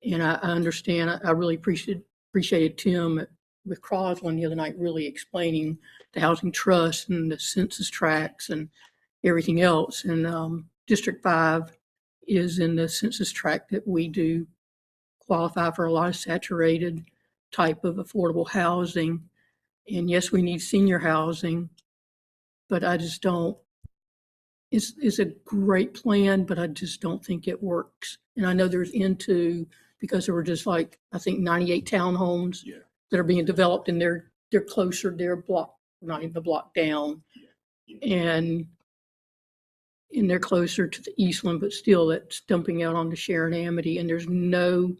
I understand, I really appreciated Tim with Crosland the other night really explaining the housing trust and the census tracts and everything else. And District 5 is in the census tract that we do qualify for a lot of saturated type of affordable housing. And yes, we need senior housing, but I just don't, it's a great plan, but I just don't think it works. And I know there's because there were just like, I think 98 townhomes that are being developed, and they're closer, they're block, not even a block down. And they're closer to the Eastland, but still that's dumping out onto Sharon Amity. And there's no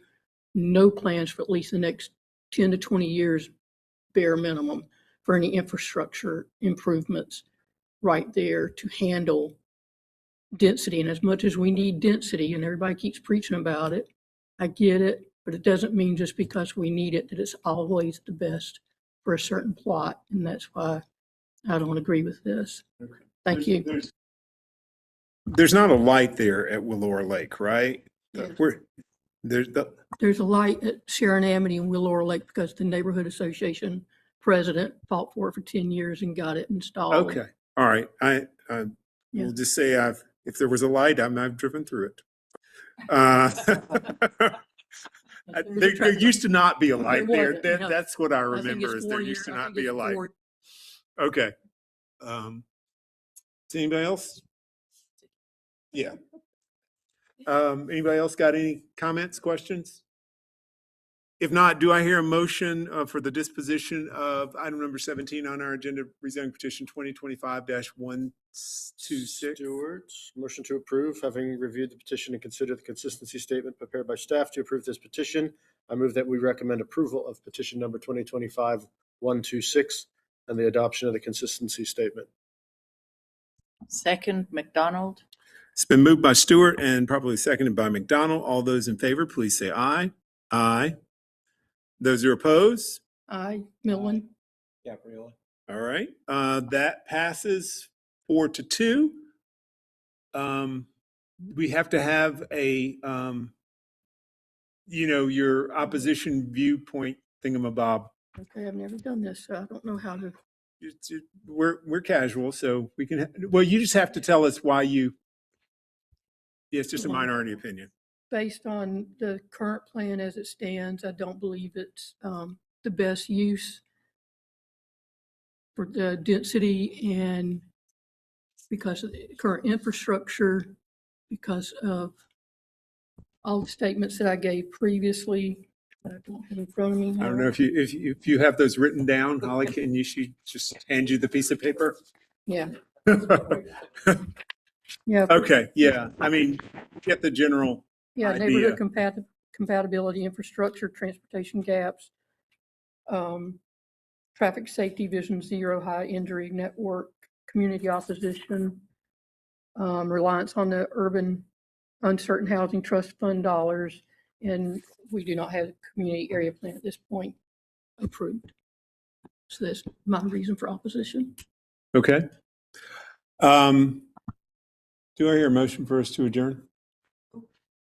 plans for at least the next 10 to 20 years, bare minimum, for any infrastructure improvements right there to handle density. And as much as we need density, and everybody keeps preaching about it, I get it, but it doesn't mean just because we need it that it's always the best for a certain plot. And that's why I don't agree with this. Thank you. There's not a light there at Willora Lake, right? Yes. There's a light at Sharon Amity and Willora Lake because the neighborhood association president fought for it for 10 years and got it installed. Okay. All right. I will just say if there was a light, I've driven through it. There used to not be a light there. That's what I remember, is there used to not be a light. Okay. Is anybody else? Yeah. Anybody else got any comments, questions? If not, do I hear a motion for the disposition of item number 17 on our agenda, rezoning petition 2025-126? Stewart, motion to approve, having reviewed the petition and considered the consistency statement prepared by staff to approve this petition. I move that we recommend approval of petition number 2025-126 and the adoption of the consistency statement. Second, McDonald. It's been moved by Stewart and probably seconded by McDonald. All those in favor, please say aye. Aye. Those who are opposed? Aye. Millen. Gabriella. All right. That passes 4-2. We have to have a, your opposition viewpoint thingamabob. Okay, I've never done this, so I don't know how to. We're casual, so we can. You just have to tell us why you. It's just a minority opinion. Based on the current plan as it stands, I don't believe it's the best use for the density, and because of the current infrastructure, because of all the statements that I gave previously. I don't have in front of me. I don't know if you have those written down, Holly. Can she just hand you the piece of paper? Yeah. Yeah. Okay. Yeah. I mean, get the general. Yeah, idea. neighborhood compatibility, infrastructure, transportation gaps, traffic safety, vision zero, high injury network, community opposition, reliance on the urban uncertain housing trust fund dollars, and we do not have a community area plan at this point approved. So that's my reason for opposition. Okay. Do I hear a motion for us to adjourn?